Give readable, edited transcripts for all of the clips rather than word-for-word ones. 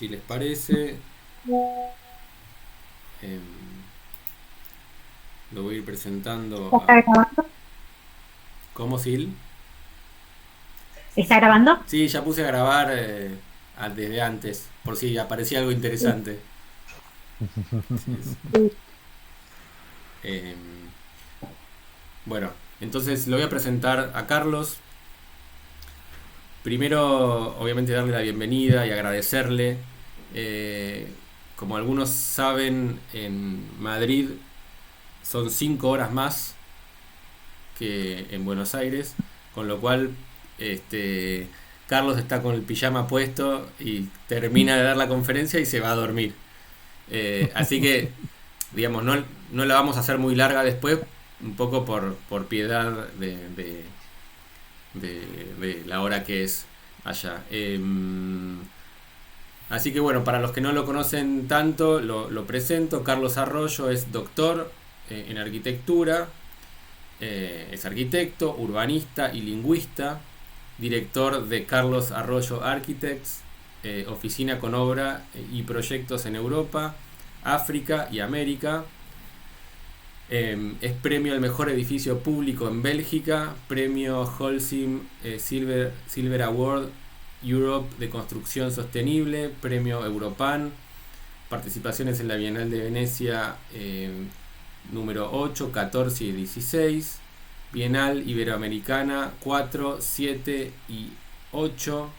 si les parece, em, lo voy a ir presentando a... ¿Está grabando? ¿Cómo, Sil? ¿Está grabando? Sí, ya puse a grabar desde antes, por si aparecía algo Sí. interesante. Sí, sí. Sí. Em, bueno, entonces lo voy a presentar a Carlos. Primero, obviamente, darle la bienvenida y agradecerle. Eh, Como algunos saben, en Madrid son 5 horas más que en Buenos Aires, con lo cual este, Carlos está con el pijama puesto y termina de dar la conferencia y se va a dormir. Así que, digamos, no la vamos a hacer muy larga después, un poco por piedad de la hora que es allá. Así que bueno, para los que no lo conocen tanto, lo presento. Carlos Arroyo es doctor en arquitectura, es arquitecto, urbanista y lingüista, director de Carlos Arroyo Architects, oficina con obra y proyectos en Europa, África y América. Es premio al mejor edificio público en Bélgica, premio Holcim Silver Award Europe de construcción sostenible, premio Europan, participaciones en la Bienal de Venecia número 8, 14 y 16, Bienal Iberoamericana 4, 7 y 8,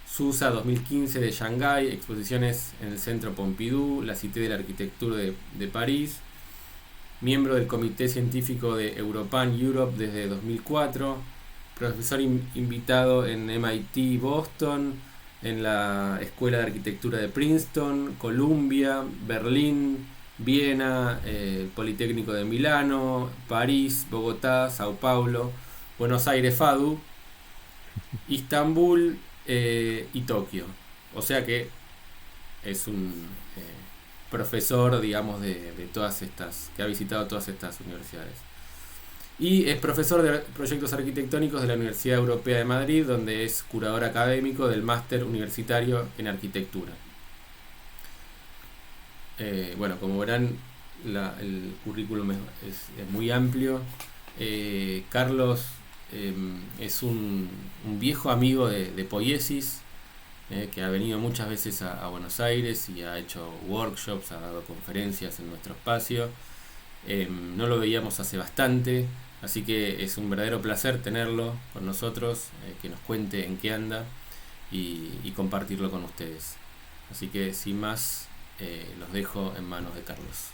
Susa 2015 de Shanghái, exposiciones en el Centro Pompidou, la Cité de la Arquitectura de París, miembro del Comité Científico de Europan Europe desde 2004, profesor invitado en MIT Boston, en la Escuela de Arquitectura de Princeton, Columbia, Berlín, Viena, el Politécnico de Milano, París, Bogotá, Sao Paulo, Buenos Aires, FADU, Istambul y Tokio. O sea que es un profesor, digamos, de todas estas, que ha visitado todas estas universidades. Y es profesor de proyectos arquitectónicos de la Universidad Europea de Madrid, donde es curador académico del máster universitario en arquitectura. Bueno, como verán, el currículum es muy amplio. Carlos es un viejo amigo de Poiesis, que ha venido muchas veces a Buenos Aires y ha hecho workshops, ha dado conferencias en nuestro espacio. No lo veíamos hace bastante, así que es un verdadero placer tenerlo con nosotros, que nos cuente en qué anda y compartirlo con ustedes. Así que sin más, los dejo en manos de Carlos.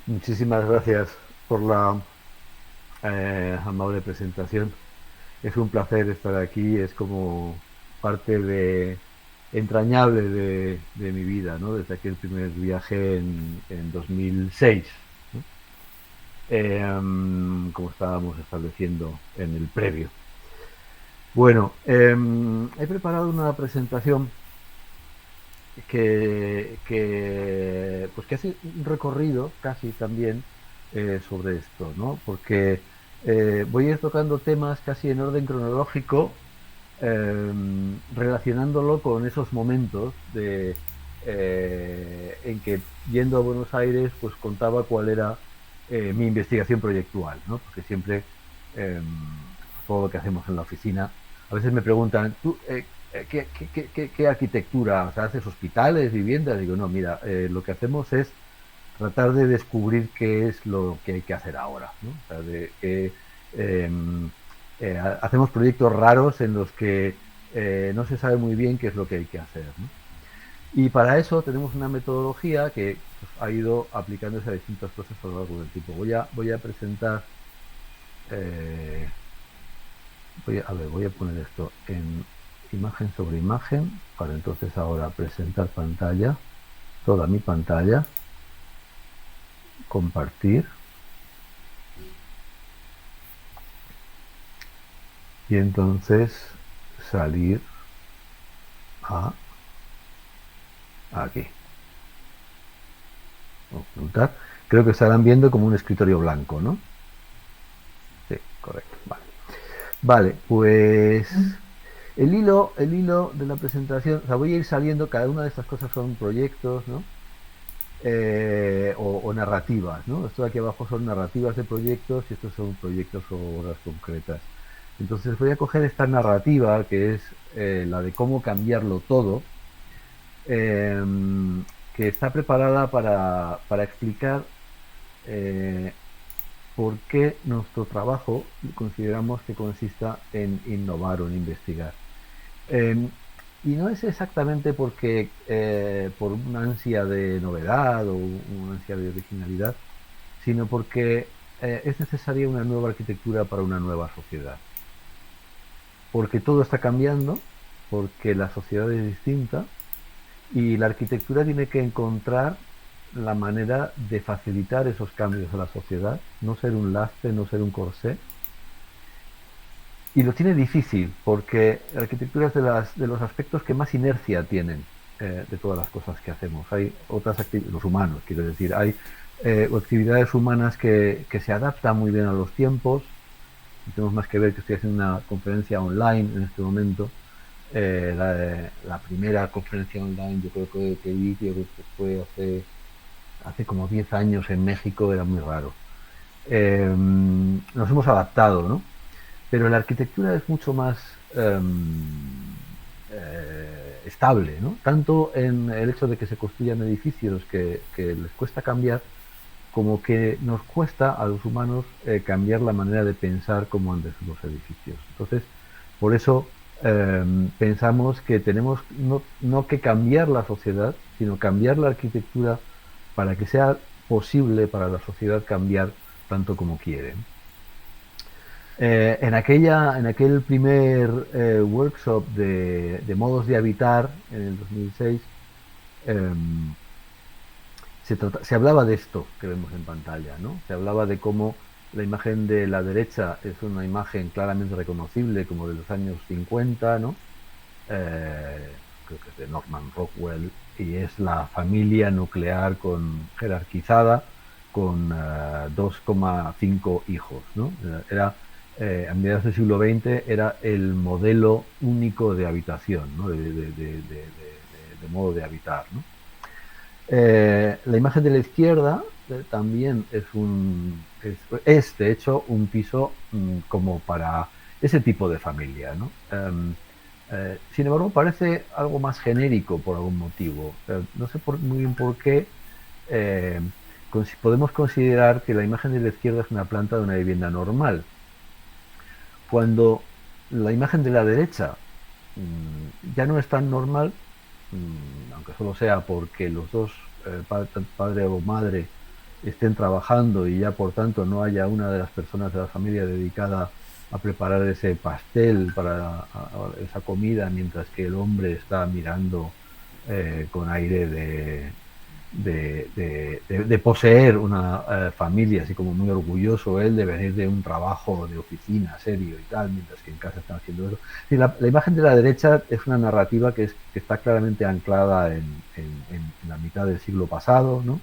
Muchísimas gracias por la amable presentación. Es un placer estar aquí, es como parte entrañable de mi vida, ¿no? Desde aquel primer viaje en 2006, ¿no? Como estábamos estableciendo en el previo. Bueno, he preparado una presentación pues que hace un recorrido casi también sobre esto, ¿no? Porque voy a ir tocando temas casi en orden cronológico, eh, relacionándolo con esos momentos en que yendo a Buenos Aires pues contaba cuál era mi investigación proyectual, ¿no? Porque siempre eh, todo lo que hacemos en la oficina, a veces me preguntan, ¿tú qué arquitectura? O sea, ¿haces hospitales, viviendas? Digo, no, mira, lo que hacemos es tratar de descubrir qué es lo que hay que hacer ahora, ¿no? O sea, eh, hacemos proyectos raros en los que no se sabe muy bien qué es lo que hay que hacer, ¿no? Y para eso tenemos una metodología que pues, ha ido aplicándose a distintas cosas a lo largo del tiempo. Voy a presentar, eh, voy a poner esto en imagen sobre imagen para entonces ahora presentar pantalla, toda mi pantalla, compartir y entonces salir a aquí, ocultar. Creo que estarán viendo como un escritorio blanco, ¿no? Sí, correcto. Vale, vale, pues El hilo de la presentación, o sea, voy a ir saliendo, cada una de estas cosas son proyectos, ¿no? O narrativas, ¿no? Esto de aquí abajo son narrativas de proyectos y estos son proyectos o obras concretas. Entonces voy a coger esta narrativa que es la de cómo cambiarlo todo, eh, que está preparada para explicar eh, por qué nuestro trabajo consideramos que consista en innovar o en investigar. Eh, y no es exactamente porque por una ansia de novedad o una ansia de originalidad, sino porque es necesaria una nueva arquitectura para una nueva sociedad. Porque todo está cambiando, porque la sociedad es distinta y la arquitectura tiene que encontrar la manera de facilitar esos cambios a la sociedad, no ser un lastre, no ser un corsé. Y lo tiene difícil porque la arquitectura es de los aspectos que más inercia tienen de todas las cosas que hacemos. Hay otras actividades, los humanos, quiero decir, hay actividades humanas que se adaptan muy bien a los tiempos. No tenemos más que ver que estoy haciendo una conferencia online en este momento. La primera conferencia online yo creo que vi, yo creo que fue hace como 10 años en México, era muy raro. Nos hemos adaptado, ¿no? Pero la arquitectura es mucho más estable, ¿no? Tanto en el hecho de que se construyan edificios que les cuesta cambiar, como que nos cuesta a los humanos cambiar la manera de pensar cómo han de ser los edificios. Entonces, por eso pensamos que tenemos no que cambiar la sociedad, sino cambiar la arquitectura para que sea posible para la sociedad cambiar tanto como quiere. En aquel primer workshop de modos de habitar en el 2006, eh, se hablaba de esto que vemos en pantalla, ¿no? Se hablaba de cómo la imagen de la derecha es una imagen claramente reconocible como de los años 50, ¿no? Creo que es de Norman Rockwell, y es la familia nuclear jerarquizada con 2,5 hijos, ¿no? A mediados del siglo XX era el modelo único de habitación, ¿no? De modo de habitar, ¿no? La imagen de la izquierda también es de hecho un piso como para ese tipo de familia, ¿no? Sin embargo, parece algo más genérico por algún motivo. No sé muy bien por qué. eh, Podemos considerar que la imagen de la izquierda es una planta de una vivienda normal, cuando la imagen de la derecha ya no es tan normal, aunque solo sea porque los dos, padre o madre, estén trabajando y ya por tanto no haya una de las personas de la familia dedicada a preparar ese pastel para esa comida, mientras que el hombre está mirando con aire de poseer una familia, así como muy orgulloso él de venir de un trabajo de oficina serio y tal, mientras que en casa están haciendo eso. Y la imagen de la derecha es una narrativa que está claramente anclada en la mitad del siglo pasado, ¿no?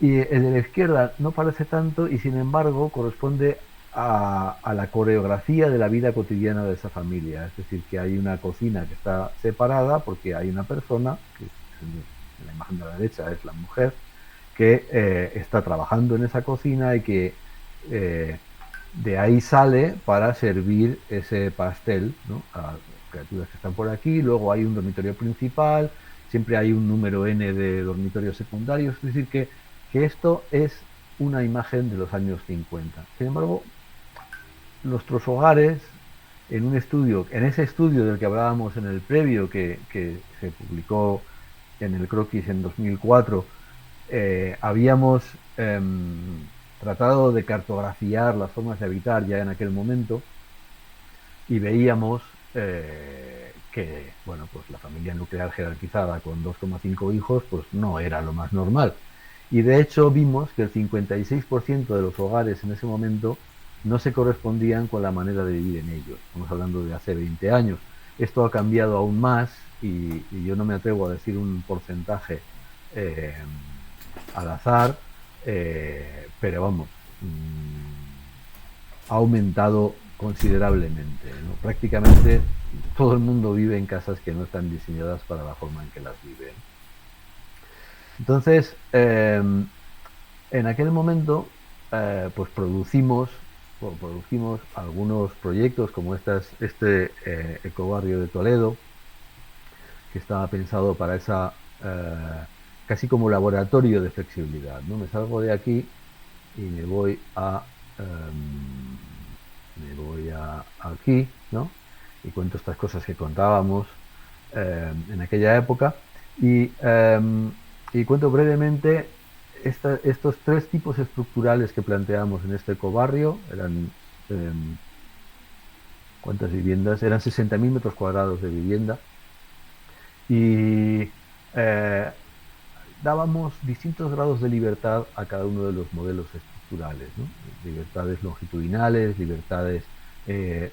Y el de la izquierda no parece tanto y sin embargo corresponde a la coreografía de la vida cotidiana de esa familia. Es decir, que hay una cocina que está separada porque hay una persona, que en la imagen de la derecha es la mujer, que está trabajando en esa cocina y que de ahí sale para servir ese pastel, ¿no? A criaturas que están por aquí. Luego hay un dormitorio principal, siempre hay un número n de dormitorios secundarios. Es decir, que esto es una imagen de los años 50. Sin embargo, nuestros hogares, en ese estudio del que hablábamos en el previo, que se publicó en el Croquis en 2004, habíamos tratado de cartografiar las formas de habitar ya en aquel momento y veíamos que, bueno, pues la familia nuclear jerarquizada con 2,5 hijos pues no era lo más normal. Y de hecho vimos que el 56% de los hogares en ese momento no se correspondían con la manera de vivir en ellos. Estamos hablando de hace 20 años. Esto ha cambiado aún más y yo no me atrevo a decir un porcentaje eh, al azar, pero vamos, ha aumentado considerablemente, ¿no? Prácticamente todo el mundo vive en casas que no están diseñadas para la forma en que las viven. Entonces, en aquel momento, pues producimos algunos proyectos como este ecobarrio de Toledo, que estaba pensado para esa, casi como laboratorio de flexibilidad, ¿no? Me salgo de aquí y me voy a aquí, ¿no? Y cuento estas cosas que contábamos en aquella época y, y cuento brevemente estos tres tipos estructurales que planteamos en este ecobarrio. Eran, eh, ¿cuántas viviendas? Eran 60.000 metros cuadrados de vivienda y dábamos distintos grados de libertad a cada uno de los modelos estructurales, ¿no? Libertades longitudinales, libertades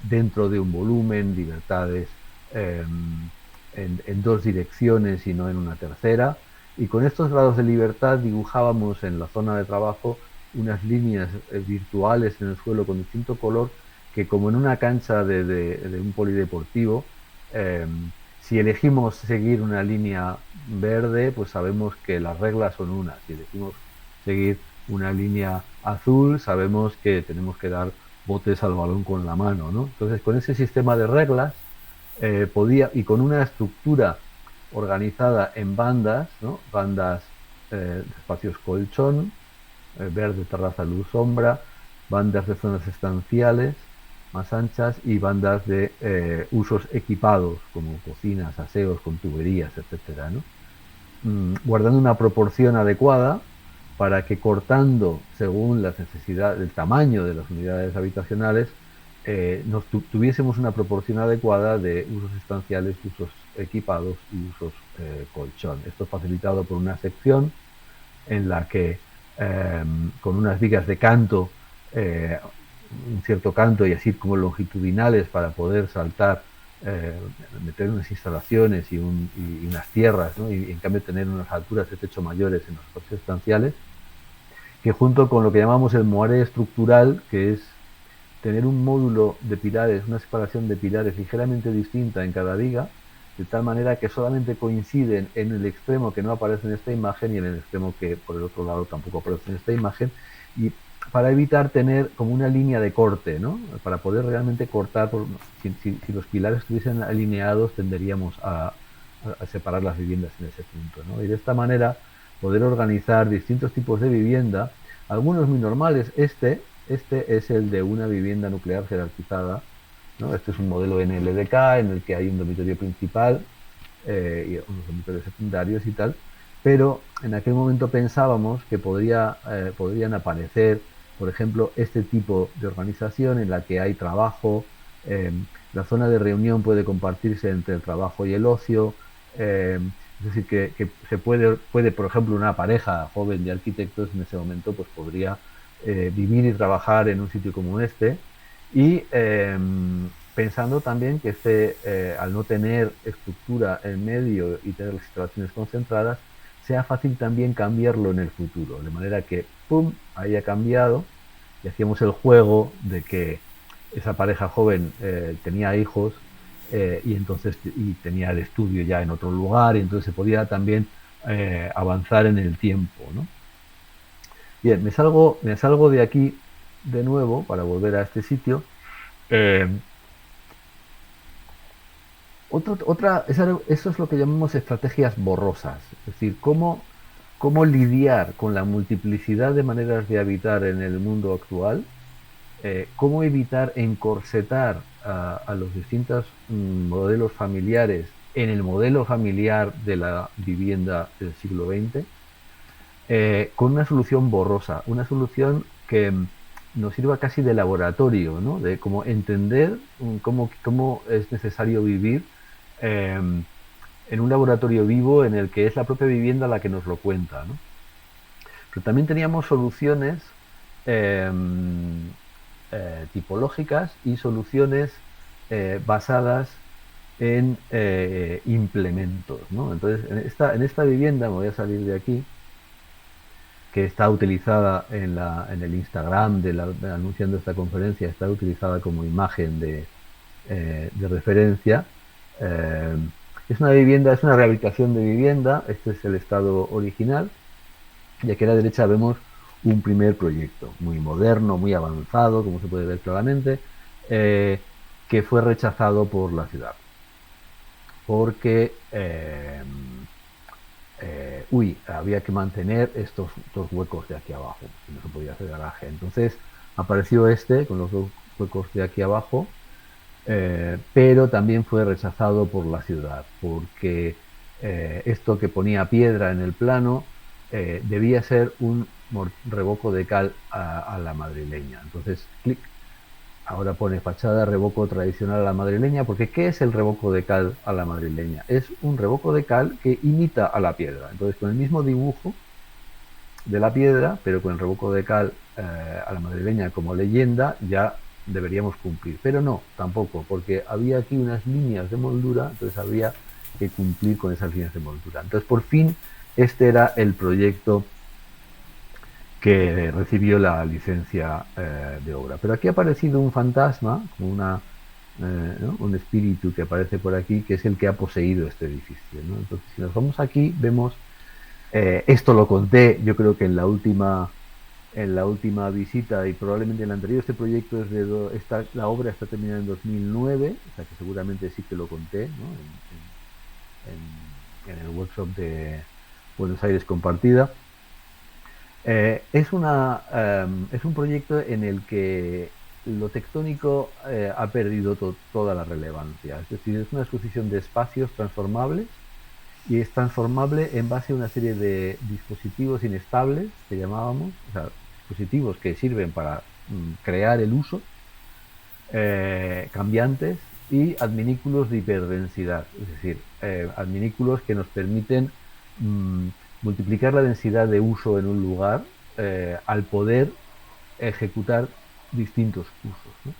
dentro de un volumen, libertades eh, en dos direcciones y no en una tercera. Y con estos grados de libertad dibujábamos en la zona de trabajo unas líneas virtuales en el suelo con distinto color que, como en una cancha de un polideportivo, eh, si elegimos seguir una línea verde, pues sabemos que las reglas son unas. Si elegimos seguir una línea azul, sabemos que tenemos que dar botes al balón con la mano, ¿no? Entonces, con ese sistema de reglas, y con una estructura organizada en bandas, ¿no? Bandas de espacios colchón, verde, terraza, luz, sombra, bandas de zonas estanciales más anchas y bandas de usos equipados como cocinas, aseos con tuberías, etcétera, ¿no? Guardando una proporción adecuada para que, cortando según las necesidades, el tamaño de las unidades habitacionales, tuviésemos una proporción adecuada de usos estanciales, usos equipados y usos colchón. Esto facilitado por una sección en la que, con unas vigas de canto, un cierto canto y así como longitudinales para poder saltar, meter unas instalaciones y unas tierras, ¿no? Y en cambio tener unas alturas de techo mayores en los espacios estanciales, que junto con lo que llamamos el moaré estructural, que es tener un módulo de pilares, una separación de pilares ligeramente distinta en cada viga, de tal manera que solamente coinciden en el extremo que no aparece en esta imagen y en el extremo que por el otro lado tampoco aparece en esta imagen, y para evitar tener como una línea de corte, ¿no? Para poder realmente cortar, si los pilares estuviesen alineados, tenderíamos a separar las viviendas en ese punto, ¿no? Y de esta manera poder organizar distintos tipos de vivienda, algunos muy normales. Este es el de una vivienda nuclear jerarquizada, ¿no? Este es un modelo NLDK en el que hay un dormitorio principal y unos dormitorios secundarios y tal, pero en aquel momento pensábamos que podrían aparecer, por ejemplo, este tipo de organización en la que hay trabajo, la zona de reunión puede compartirse entre el trabajo y el ocio, es decir, que se puede, por ejemplo, una pareja joven de arquitectos en ese momento pues podría vivir y trabajar en un sitio como este, y pensando también que al no tener estructura en medio y tener las instalaciones concentradas, sea fácil también cambiarlo en el futuro, de manera que, ¡pum!, haya cambiado, y hacíamos el juego de que esa pareja joven tenía hijos y tenía el estudio ya en otro lugar, y entonces se podía también avanzar en el tiempo, ¿no? Bien, me salgo de aquí de nuevo para volver a este sitio. Eh, eso es lo que llamamos estrategias borrosas, es decir, cómo lidiar con la multiplicidad de maneras de habitar en el mundo actual, cómo evitar encorsetar a los distintos modelos familiares en el modelo familiar de la vivienda del siglo XX, con una solución borrosa, una solución que nos sirva casi de laboratorio, ¿no? De cómo entender cómo es necesario vivir eh, en un laboratorio vivo en el que es la propia vivienda la que nos lo cuenta, ¿no? Pero también teníamos soluciones eh, tipológicas y soluciones basadas en implementos, ¿no? Entonces, en esta vivienda, me voy a salir de aquí, que está utilizada en el Instagram anunciando esta conferencia, está utilizada como imagen de referencia. Eh, es una vivienda, es una rehabilitación de vivienda, este es el estado original, y aquí a la derecha vemos un primer proyecto muy moderno, muy avanzado, como se puede ver claramente, que fue rechazado por la ciudad, porque había que mantener estos dos huecos de aquí abajo, y no se podía hacer garaje. Entonces apareció este con los dos huecos de aquí abajo, pero también fue rechazado por la ciudad, porque esto que ponía piedra en el plano debía ser un revoco de cal a la madrileña. Entonces, clic, ahora pone fachada revoco tradicional a la madrileña, porque ¿qué es el revoco de cal a la madrileña? Es un revoco de cal que imita a la piedra. Entonces, con el mismo dibujo de la piedra, pero con el revoco de cal a la madrileña como leyenda, ya deberíamos cumplir. Pero no, tampoco, porque había aquí unas líneas de moldura, entonces había que cumplir con esas líneas de moldura. Entonces, por fin, este era el proyecto que recibió la licencia de obra. Pero aquí ha aparecido un fantasma, como ¿no? Un espíritu que aparece por aquí, que es el que ha poseído este edificio, ¿no? Entonces, si nos vamos aquí, vemos, esto lo conté, yo creo que en la última visita y probablemente en la anterior. Este proyecto es la obra está terminada en 2009, o sea que seguramente sí que lo conté, ¿no? en el workshop de Buenos Aires Compartida. Es un proyecto en el que lo tectónico ha perdido toda la relevancia. Es decir, es una exposición de espacios transformables, y es transformable en base a una serie de dispositivos inestables que llamábamos, o sea, dispositivos que sirven para crear el uso, cambiantes, y adminículos de hiperdensidad, es decir, adminículos que nos permiten multiplicar la densidad de uso en un lugar al poder ejecutar distintos usos, ¿no?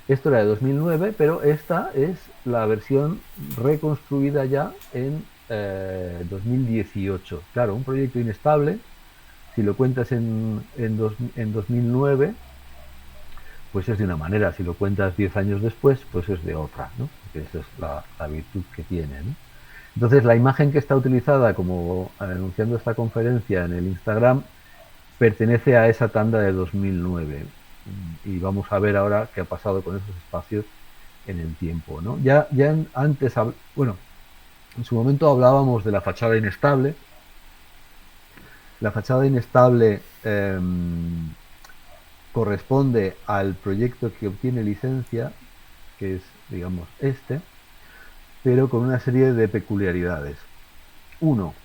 Esto era de 2009, pero esta es la versión reconstruida ya en 2018. Claro, un proyecto inestable, si lo cuentas en 2009, pues es de una manera; si lo cuentas 10 años después, pues es de otra, ¿no? Porque esa es la virtud que tiene, ¿no? Entonces, la imagen que está utilizada como anunciando esta conferencia en el Instagram pertenece a esa tanda de 2009. Y vamos a ver ahora qué ha pasado con esos espacios en el tiempo, ¿no? Antes, bueno, en su momento hablábamos de la fachada inestable. La fachada inestable corresponde al proyecto que obtiene licencia, que es, digamos, pero con una serie de peculiaridades. Uno,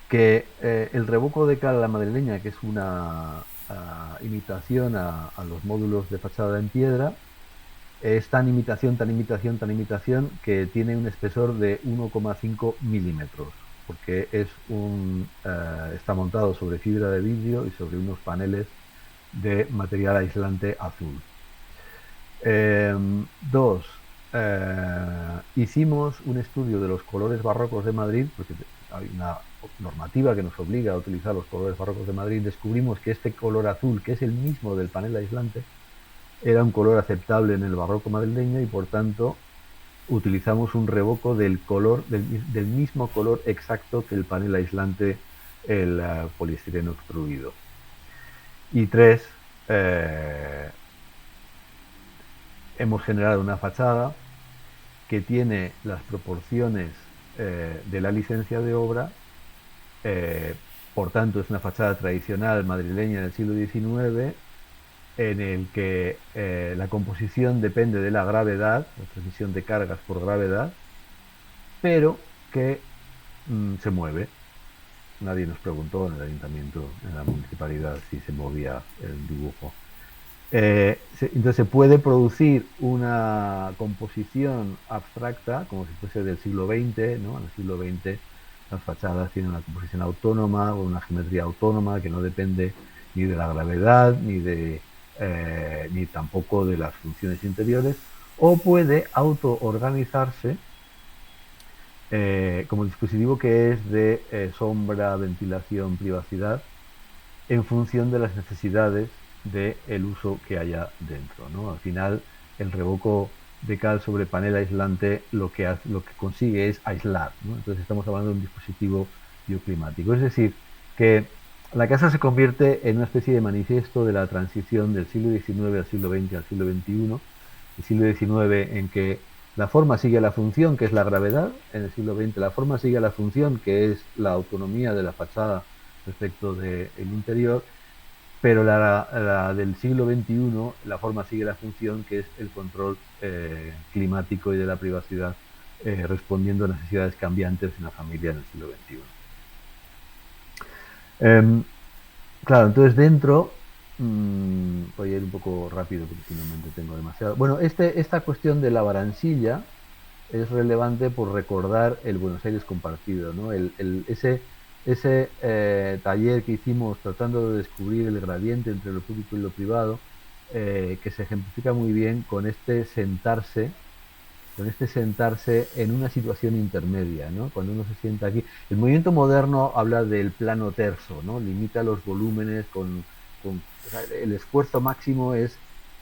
que el revoco de cal a la madrileña, que es una imitación a los módulos de fachada en piedra, es tan imitación que tiene un espesor de 1,5 milímetros, porque está montado sobre fibra de vidrio y sobre unos paneles de material aislante azul. Dos, hicimos un estudio de los colores barrocos de Madrid, porque hay una normativa que nos obliga a utilizar los colores barrocos de Madrid. Descubrimos que este color azul, que es el mismo del panel aislante, era un color aceptable en el barroco madrileño, y por tanto utilizamos un revoco del mismo color exacto que el panel aislante, el poliestireno extruido. Y tres, hemos generado una fachada que tiene las proporciones de la licencia de obra, por tanto es una fachada tradicional madrileña del siglo XIX, en el que la composición depende de la gravedad, la transmisión de cargas por gravedad, pero que se mueve. Nadie nos preguntó en el ayuntamiento, en la municipalidad, si se movía el dibujo. Entonces se puede producir una composición abstracta, como si fuese del siglo XX, ¿no? En el siglo XX las fachadas tienen una composición autónoma o una geometría autónoma que no depende ni de la gravedad ni tampoco de las funciones interiores, o puede autoorganizarse como dispositivo que es de sombra, ventilación, privacidad, en función de las necesidades del uso que haya dentro, ¿no? Al final, el revoco de cal sobre panel aislante lo que consigue es aislar, ¿no? Entonces estamos hablando de un dispositivo bioclimático. Es decir, que la casa se convierte en una especie de manifiesto de la transición del siglo XIX al siglo XX al siglo XXI. El siglo XIX en que la forma sigue la función, que es la gravedad. En el siglo XX la forma sigue la función, que es la autonomía de la fachada respecto del interior, pero la del siglo XXI, la forma sigue la función, que es el control climático y de la privacidad, respondiendo a necesidades cambiantes en la familia en el siglo XXI. Claro, entonces dentro, voy a ir un poco rápido porque si no me entretengo demasiado. Bueno, esta cuestión de la baransilla es relevante por recordar el Buenos Aires compartido, ¿no? Ese taller que hicimos tratando de descubrir el gradiente entre lo público y lo privado, que se ejemplifica muy bien con este sentarse en una situación intermedia, ¿no? Cuando uno se sienta aquí. El movimiento moderno habla del plano terso, ¿no? Limita los volúmenes o sea, el esfuerzo máximo es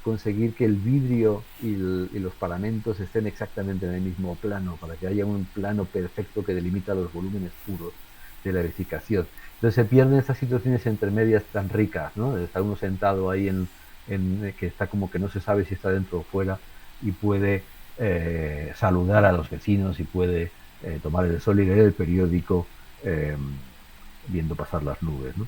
conseguir que el vidrio y los paramentos estén exactamente en el mismo plano, para que haya un plano perfecto que delimita los volúmenes puros de la edificación. Entonces se pierden estas situaciones intermedias tan ricas, ¿no? Está uno sentado ahí que está como que no se sabe si está dentro o fuera y puede saludar a los vecinos y puede tomar el sol y leer el periódico viendo pasar las nubes, ¿no?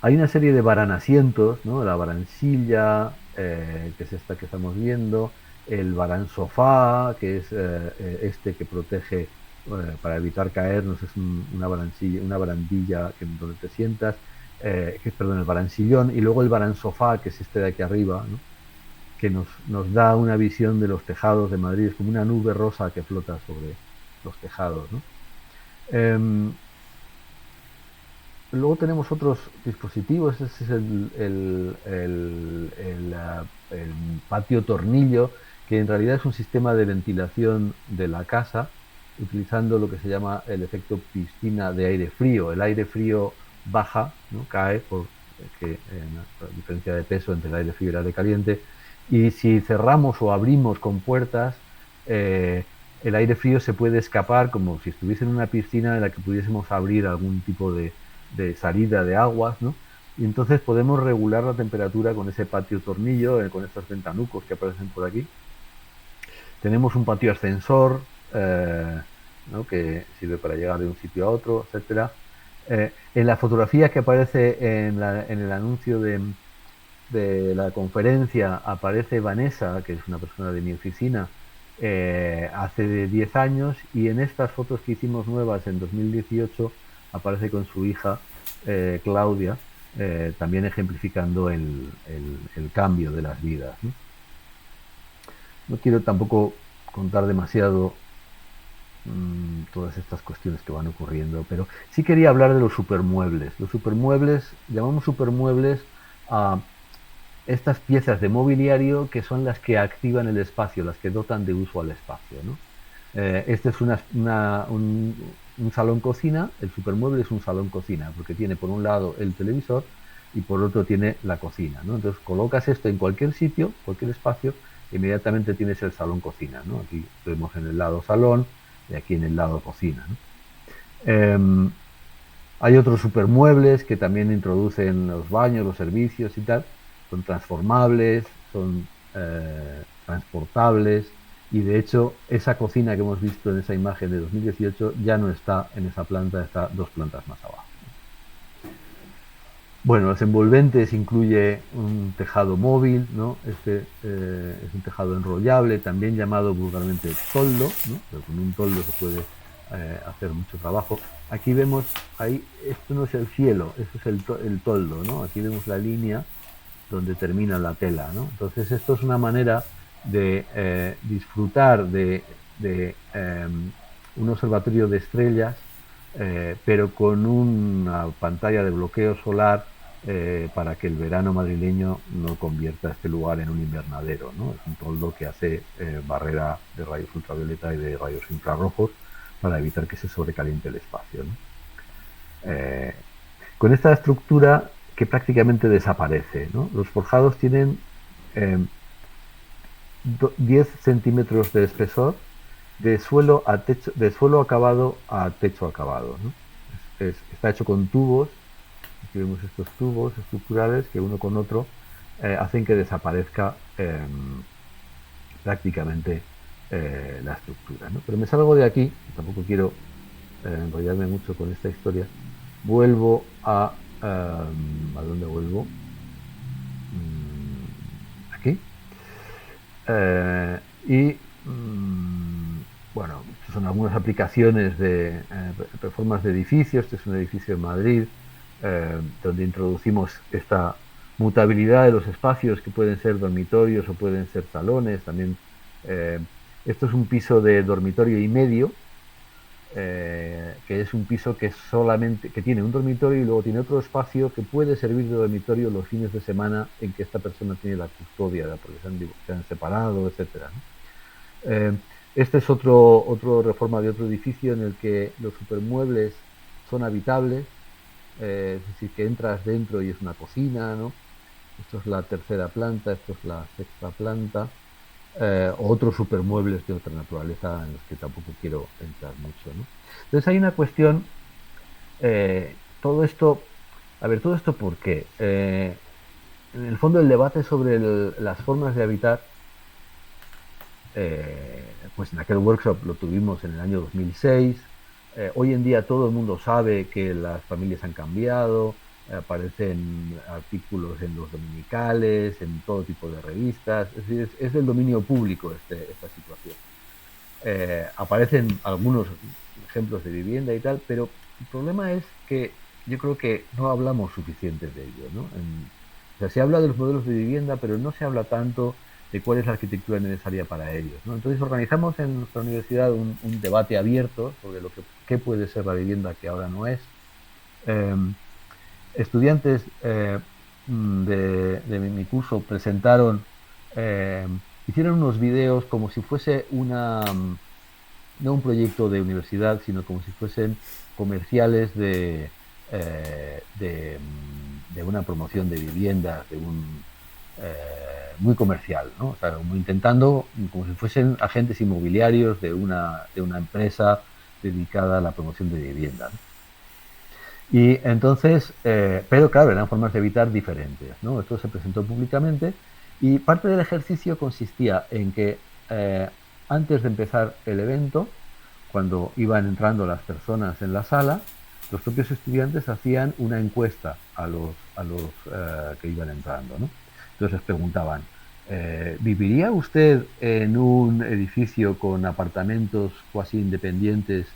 Hay una serie de varanasientos, ¿no? La varansilla, que es esta que estamos viendo, el varansofá, que es este que protege para evitar caernos, es una barandilla donde te sientas, perdón, el varansillón, y luego el varansofá, que es este de aquí arriba, ¿no? Que nos da una visión de los tejados de Madrid, es como una nube rosa que flota sobre los tejados, ¿no? Luego tenemos otros dispositivos, este es el patio tornillo, que en realidad es un sistema de ventilación de la casa, utilizando lo que se llama el efecto piscina de aire frío. El aire frío baja, ¿no? Cae por la diferencia de peso entre el aire frío y el aire caliente, y si cerramos o abrimos con puertas, el aire frío se puede escapar como si estuviese en una piscina en la que pudiésemos abrir algún tipo de salida de aguas, ¿no? Y entonces podemos regular la temperatura con ese patio tornillo, con estos ventanucos que aparecen por aquí. Tenemos un patio ascensor, ¿no? Que sirve para llegar de un sitio a otro, etcétera. En la fotografía que aparece en el anuncio de la conferencia aparece Vanessa, que es una persona de mi oficina, hace 10 años, y en estas fotos que hicimos nuevas en 2018 aparece con su hija Claudia, también ejemplificando el cambio de las vidas, ¿no? No quiero tampoco contar demasiado todas estas cuestiones que van ocurriendo, pero sí quería hablar de los supermuebles. Los supermuebles, llamamos supermuebles a estas piezas de mobiliario que son las que activan el espacio, las que dotan de uso al espacio, ¿no? Este es un salón cocina. El supermueble es un salón cocina porque tiene por un lado el televisor y por otro tiene la cocina, ¿no? Entonces colocas esto en cualquier sitio, cualquier espacio, e inmediatamente tienes el salón cocina, ¿no? Aquí vemos en el lado salón y aquí en el lado cocina, ¿no? Hay otros supermuebles que también introducen los baños, los servicios y tal. Son transformables, son transportables, y de hecho esa cocina que hemos visto en esa imagen de 2018 ya no está en esa planta, está 2 plantas más abajo. Bueno, los envolventes incluye un tejado móvil, ¿no? Este es un tejado enrollable, también llamado vulgarmente toldo, ¿no? Pero con un toldo se puede hacer mucho trabajo. Aquí vemos, ahí, esto no es el cielo, esto es el toldo, ¿no? Aquí vemos la línea donde termina la tela, ¿no? Entonces esto es una manera de disfrutar de un observatorio de estrellas, pero con una pantalla de bloqueo solar para que el verano madrileño no convierta este lugar en un invernadero, ¿no? Es un toldo que hace barrera de rayos ultravioleta y de rayos infrarrojos para evitar que se sobrecaliente el espacio, ¿no? Eh, con esta estructura que prácticamente desaparece, ¿no? Los forjados tienen eh, 10 centímetros de espesor de suelo a techo, de suelo acabado a techo acabado, ¿no? Está hecho con tubos. Aquí vemos estos tubos estructurales que uno con otro hacen que desaparezca prácticamente la estructura, ¿no? Pero me salgo de aquí, tampoco quiero enrollarme mucho con esta historia. Vuelvo ¿a dónde vuelvo? Aquí. Eh, y bueno, son algunas aplicaciones de reformas de edificios. Este es un edificio en Madrid donde introducimos esta mutabilidad de los espacios que pueden ser dormitorios o pueden ser salones. También esto es un piso de dormitorio y medio, que es un piso que solamente que tiene un dormitorio y luego tiene otro espacio que puede servir de dormitorio los fines de semana en que esta persona tiene la custodia, porque se han separado, etcétera, ¿no? Este es otro reforma de otro edificio en el que los supermuebles son habitables, es decir, que entras dentro y es una cocina, ¿no? Esto es la tercera planta, esto es la sexta planta, otros supermuebles de otra naturaleza en los que tampoco quiero entrar mucho, ¿no? Entonces hay una cuestión, todo esto, a ver, todo esto ¿por qué? En el fondo el debate sobre las formas de habitar, pues en aquel workshop lo tuvimos en el año 2006. Hoy en día todo el mundo sabe que las familias han cambiado, aparecen artículos en los dominicales, en todo tipo de revistas, es decir, es del dominio público esta situación. Aparecen algunos ejemplos de vivienda y tal, pero el problema es que yo creo que no hablamos suficiente de ello, ¿no? O sea, se habla de los modelos de vivienda, pero no se habla tanto de cuál es la arquitectura necesaria para ellos, ¿no? Entonces organizamos en nuestra universidad un debate abierto sobre qué puede ser la vivienda que ahora no es. Eh, Estudiantes de mi curso presentaron, eh, hicieron unos videos como si fuese no un proyecto de universidad, sino como si fuesen comerciales de una promoción de viviendas, muy comercial, ¿no? O sea, como intentando, como si fuesen agentes inmobiliarios de una empresa dedicada a la promoción de vivienda, ¿no? Y entonces, pero claro, eran formas de evitar diferentes, ¿no? Esto se presentó públicamente y parte del ejercicio consistía en que antes de empezar el evento, cuando iban entrando las personas en la sala, los propios estudiantes hacían una encuesta a los que iban entrando, ¿no? Entonces les preguntaban, ¿viviría usted en un edificio con apartamentos cuasi independientes,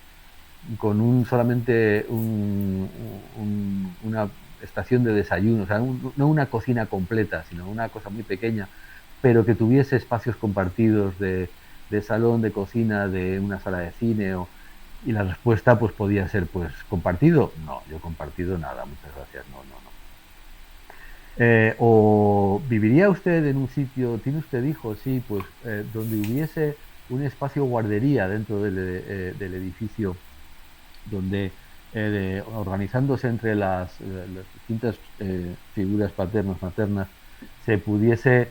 con solamente una estación de desayuno, o sea, no una cocina completa, sino una cosa muy pequeña, pero que tuviese espacios compartidos de salón, de cocina, de una sala de cine? Y la respuesta pues podía ser, pues, ¿compartido? No, yo compartido nada, muchas gracias, no, no, no. ¿O viviría usted en un sitio, tiene usted hijos? Sí, pues donde hubiese un espacio guardería dentro del edificio, donde organizándose entre las distintas figuras paternas, maternas, se pudiese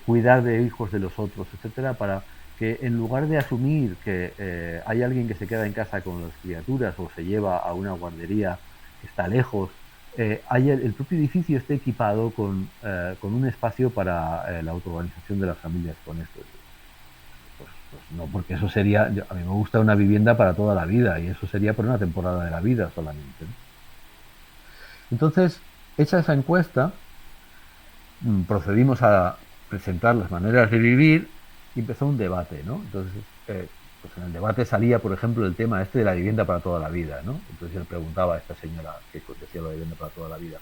cuidar de hijos de los otros, etcétera, para que en lugar de asumir que hay alguien que se queda en casa con las criaturas o se lleva a una guardería que está lejos, el propio edificio esté equipado con un espacio para la autoorganización de las familias con esto. Pues no, porque eso sería, a mí me gusta una vivienda para toda la vida y eso sería por una temporada de la vida solamente, ¿no? Entonces, hecha esa encuesta, procedimos a presentar las maneras de vivir y empezó un debate, ¿no? Entonces, pues en el debate salía, por ejemplo, el tema este de la vivienda para toda la vida, ¿no? Entonces él preguntaba a esta señora que decía la vivienda para toda la vida,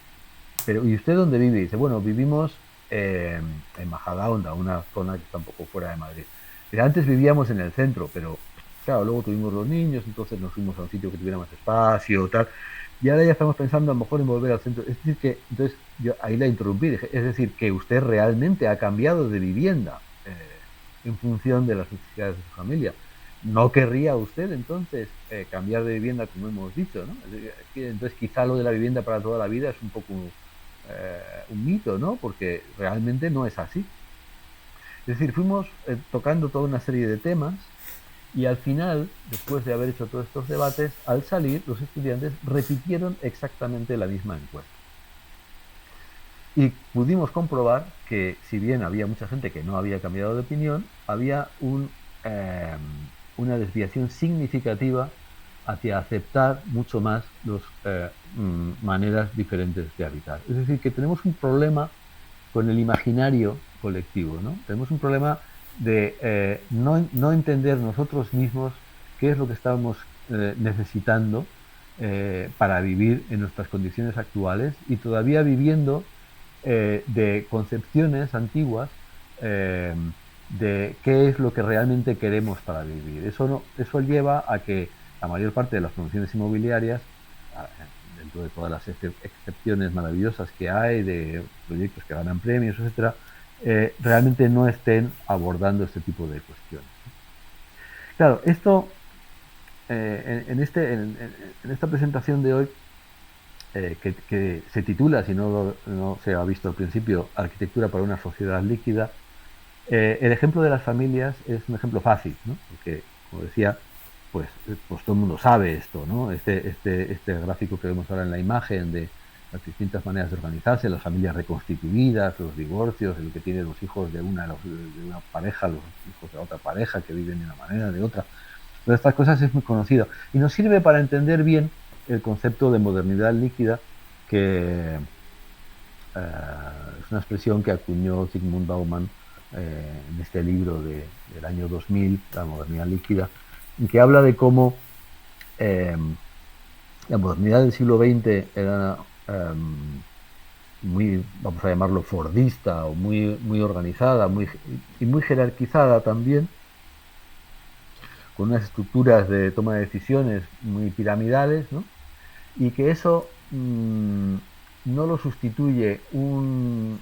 pero ¿y usted dónde vive? Y dice, bueno, vivimos en Majadahonda, una zona que está un poco fuera de Madrid. Pero antes vivíamos en el centro, pero claro, luego tuvimos los niños, entonces nos fuimos a un sitio que tuviera más espacio, tal. Y ahora ya estamos pensando a lo mejor en volver al centro. Es decir, que, entonces, yo ahí la interrumpí, dije, es decir, que usted realmente ha cambiado de vivienda en función de las necesidades de su familia. ¿No querría usted entonces cambiar de vivienda, como hemos dicho, ¿no? Entonces, quizá lo de la vivienda para toda la vida es un poco un mito, ¿no? Porque realmente no es así. Es decir, fuimos tocando toda una serie de temas y al final, después de haber hecho todos estos debates, al salir, los estudiantes repitieron exactamente la misma encuesta. Y pudimos comprobar que, si bien había mucha gente que no había cambiado de opinión, había una desviación significativa hacia aceptar mucho más las maneras diferentes de habitar. Es decir, que tenemos un problema con el imaginario colectivo, ¿no? Tenemos un problema de no entender nosotros mismos qué es lo que estamos necesitando para vivir en nuestras condiciones actuales y todavía viviendo de concepciones antiguas de qué es lo que realmente queremos para vivir. Eso lleva a que la mayor parte de las promociones inmobiliarias, dentro de todas las excepciones maravillosas que hay, de proyectos que ganan premios, etcétera, realmente no estén abordando este tipo de cuestiones. Claro, esto en esta presentación de hoy, que se titula, si no se ha visto al principio, Arquitectura para una sociedad líquida, el ejemplo de las familias es un ejemplo fácil, ¿no? Porque, como decía, pues todo el mundo sabe esto, ¿no? Este gráfico que vemos ahora en la imagen de las distintas maneras de organizarse, las familias reconstituidas, los divorcios, el que tiene los hijos de una pareja, los hijos de otra pareja que viven de una manera, de otra. Todas estas cosas es muy conocido y nos sirve para entender bien el concepto de modernidad líquida, que es una expresión que acuñó Zygmunt Bauman en este libro del año 2000, La modernidad líquida, en que habla de cómo la modernidad del siglo XX era muy, vamos a llamarlo, fordista o muy organizada y muy jerarquizada también, con unas estructuras de toma de decisiones muy piramidales, ¿no? Y que eso no lo sustituye un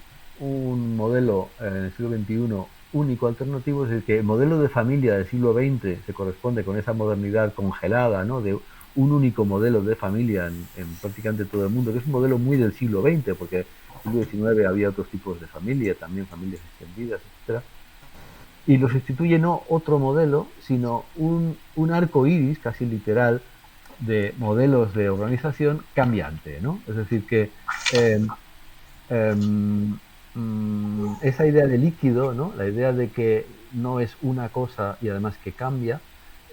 modelo en el siglo XXI único, alternativo. Es decir, que el modelo de familia del siglo XX se corresponde con esa modernidad congelada, ¿no? De un único modelo de familia en prácticamente todo el mundo, que es un modelo muy del siglo XX, porque en el siglo XIX había otros tipos de familia, también familias extendidas, etcétera. Y lo sustituye no otro modelo, sino un arco iris, casi literal, de modelos de organización cambiante, ¿no? Es decir, que esa idea de líquido, ¿no? La idea de que no es una cosa y además que cambia,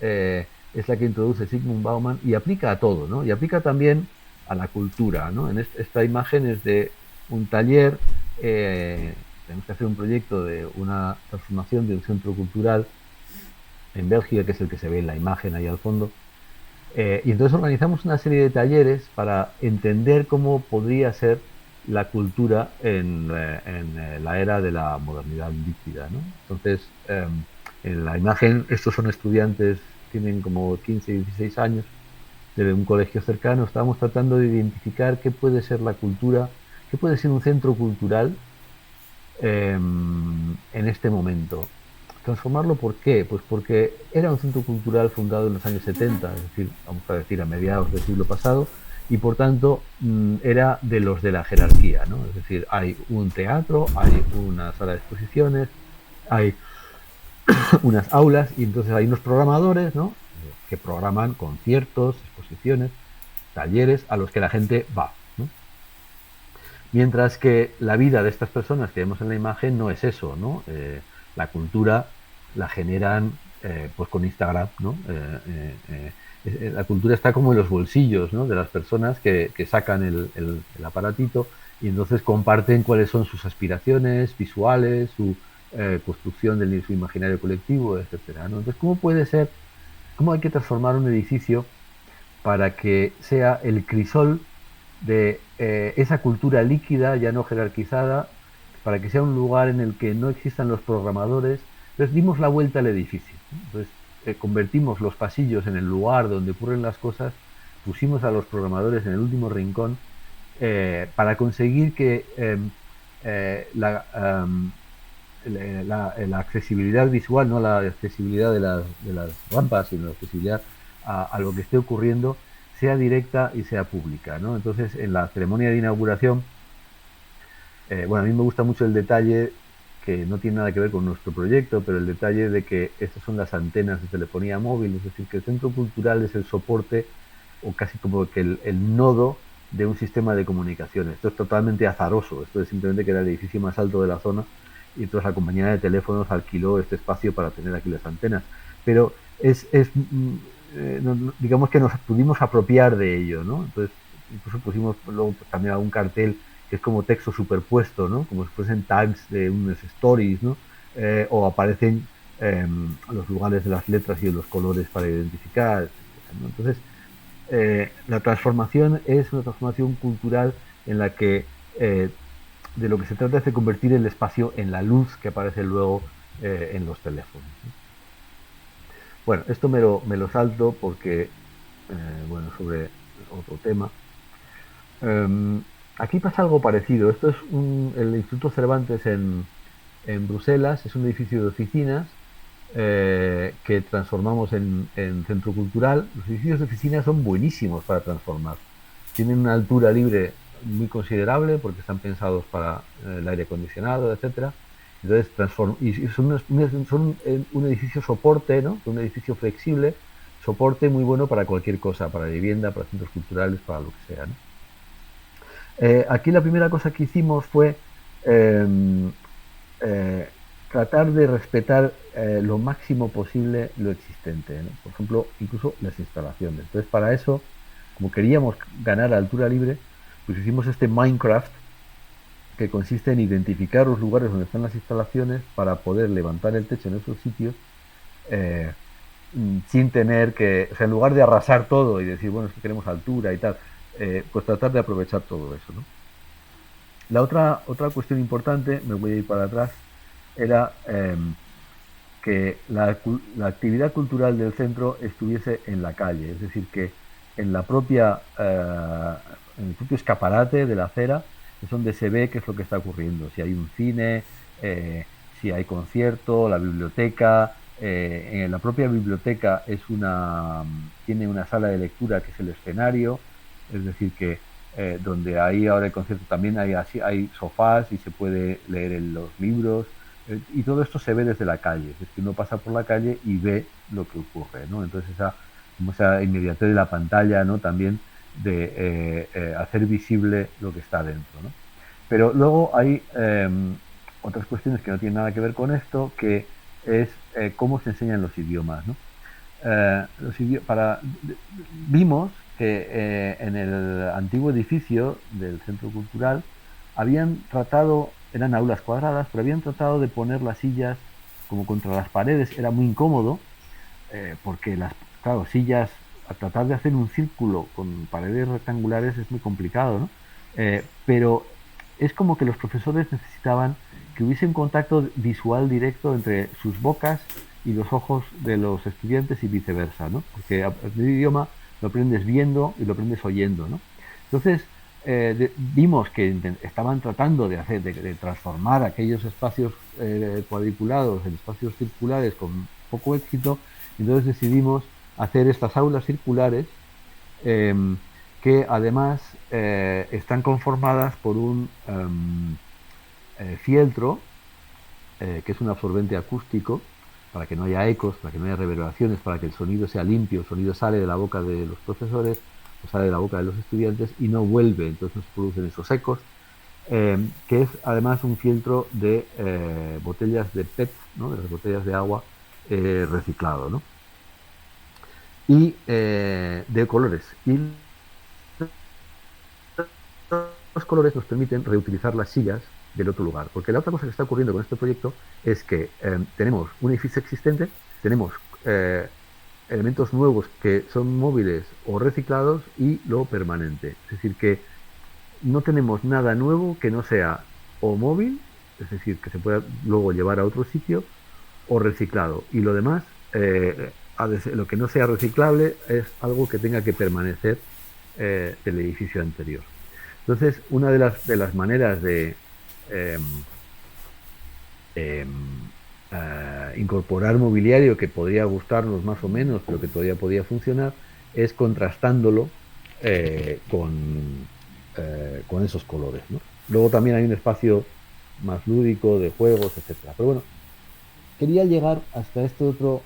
es la que introduce Zygmunt Bauman y aplica a todo, ¿no? Y aplica también a la cultura, ¿no? En esta imagen es de un taller, tenemos que hacer un proyecto de una transformación de un centro cultural en Bélgica, que es el que se ve en la imagen ahí al fondo. Y entonces organizamos una serie de talleres para entender cómo podría ser la cultura en la era de la modernidad líquida, ¿no? Entonces, en la imagen, estos son estudiantes, tienen como 15, 16 años, de un colegio cercano. Estábamos tratando de identificar qué puede ser la cultura, qué puede ser un centro cultural en este momento. Transformarlo, ¿por qué? Pues porque era un centro cultural fundado en los años 70, es decir, vamos a decir a mediados del siglo pasado, y por tanto era de los de la jerarquía, ¿no? Es decir, hay un teatro, hay una sala de exposiciones, hay unas aulas, y entonces hay unos programadores, ¿no? Que programan conciertos, exposiciones, talleres a los que la gente va, ¿no? Mientras que la vida de estas personas que vemos en la imagen no es eso, ¿no? La cultura la generan pues con Instagram, ¿no? La cultura está como en los bolsillos, ¿no? De las personas que sacan el aparatito y entonces comparten cuáles son sus aspiraciones visuales, su construcción de su imaginario colectivo, etcétera, ¿no? Entonces, ¿cómo hay que transformar un edificio para que sea el crisol de esa cultura líquida, ya no jerarquizada, para que sea un lugar en el que no existan los programadores? Entonces dimos la vuelta al edificio, ¿no? Entonces convertimos los pasillos en el lugar donde ocurren las cosas, pusimos a los programadores en el último rincón para conseguir que la accesibilidad visual, no la accesibilidad de las rampas, sino la accesibilidad a lo que esté ocurriendo, sea directa y sea pública, ¿no? Entonces, en la ceremonia de inauguración, bueno, a mí me gusta mucho el detalle que no tiene nada que ver con nuestro proyecto, pero el detalle de que estas son las antenas de telefonía móvil, es decir, que el centro cultural es el soporte o casi como que el nodo de un sistema de comunicaciones. Esto es totalmente azaroso, esto es simplemente que era el edificio más alto de la zona y entonces la compañía de teléfonos alquiló este espacio para tener aquí las antenas. Pero digamos que nos pudimos apropiar de ello, ¿no? Entonces, incluso pusimos luego también algún cartel que es como texto superpuesto, ¿no? Como si fuesen tags de unas stories, ¿no? O aparecen los lugares de las letras y de los colores para identificar, etcétera, ¿no? Entonces, la transformación es una transformación cultural en la que de lo que se trata es de convertir el espacio en la luz que aparece luego en los teléfonos, ¿no? Bueno, esto me lo salto porque, bueno, sobre otro tema. Aquí pasa algo parecido. Esto es el Instituto Cervantes en Bruselas, es un edificio de oficinas que transformamos en centro cultural. Los edificios de oficinas son buenísimos para transformar. Tienen una altura libre muy considerable porque están pensados para el aire acondicionado, etcétera. Entonces y son un edificio soporte, ¿no? Un edificio flexible, soporte muy bueno para cualquier cosa, para vivienda, para centros culturales, para lo que sea, ¿no? Aquí la primera cosa que hicimos fue eh, eh, tratar de respetar lo máximo posible lo existente, ¿no? Por ejemplo, incluso las instalaciones. Entonces, para eso, como queríamos ganar a altura libre, pues hicimos este Minecraft que consiste en identificar los lugares donde están las instalaciones para poder levantar el techo en esos sitios eh, sin tener que, o sea, en lugar de arrasar todo y decir, bueno, es que queremos altura y tal, pues tratar de aprovechar todo eso, ¿no? La otra cuestión importante, me voy a ir para atrás, era que la actividad cultural del centro estuviese en la calle, es decir, que en la propia, en el propio escaparate de la acera es donde se ve qué es lo que está ocurriendo, si hay un cine, si hay concierto, la biblioteca. En la propia biblioteca tiene una sala de lectura que es el escenario, es decir, que donde ahí ahora el concierto también hay sofás y se puede leer los libros, y todo esto se ve desde la calle, es decir, uno pasa por la calle y ve lo que ocurre, ¿no? Entonces esa inmediatez de la pantalla, ¿no? También de hacer visible lo que está dentro, ¿no? Pero luego hay otras cuestiones que no tienen nada que ver con esto, que es cómo se enseñan los idiomas, ¿no? Vimos que en el antiguo edificio del centro cultural habían tratado, eran aulas cuadradas, pero habían tratado de poner las sillas como contra las paredes, era muy incómodo, porque claro, sillas, a tratar de hacer un círculo con paredes rectangulares es muy complicado, ¿no? Pero es como que los profesores necesitaban que hubiese un contacto visual directo entre sus bocas y los ojos de los estudiantes y viceversa, ¿no? Porque el idioma lo aprendes viendo y lo aprendes oyendo, ¿no? Entonces, vimos que estaban tratando de transformar aquellos espacios cuadriculados en espacios circulares con poco éxito, y entonces decidimos hacer estas aulas circulares eh, que además están conformadas por un fieltro que es un absorbente acústico para que no haya ecos, para que no haya reverberaciones, para que el sonido sea limpio, el sonido sale de la boca de los profesores o sale de la boca de los estudiantes y no vuelve, entonces no se producen esos ecos, que es además un filtro de botellas de PET, ¿no? De las botellas de agua reciclado, ¿no? Y de colores. Y los colores nos permiten reutilizar las sillas del otro lugar. Porque la otra cosa que está ocurriendo con este proyecto es que tenemos un edificio existente, tenemos elementos nuevos que son móviles o reciclados y lo permanente. Es decir, que no tenemos nada nuevo que no sea o móvil, es decir, que se pueda luego llevar a otro sitio, o reciclado. Y lo demás lo que no sea reciclable es algo que tenga que permanecer del edificio anterior. Entonces, una de las maneras de eh, eh, incorporar mobiliario que podría gustarnos más o menos, pero que todavía podía funcionar, es contrastándolo con esos colores, ¿no? Luego también hay un espacio más lúdico de juegos, etcétera. Pero bueno, quería llegar hasta este otro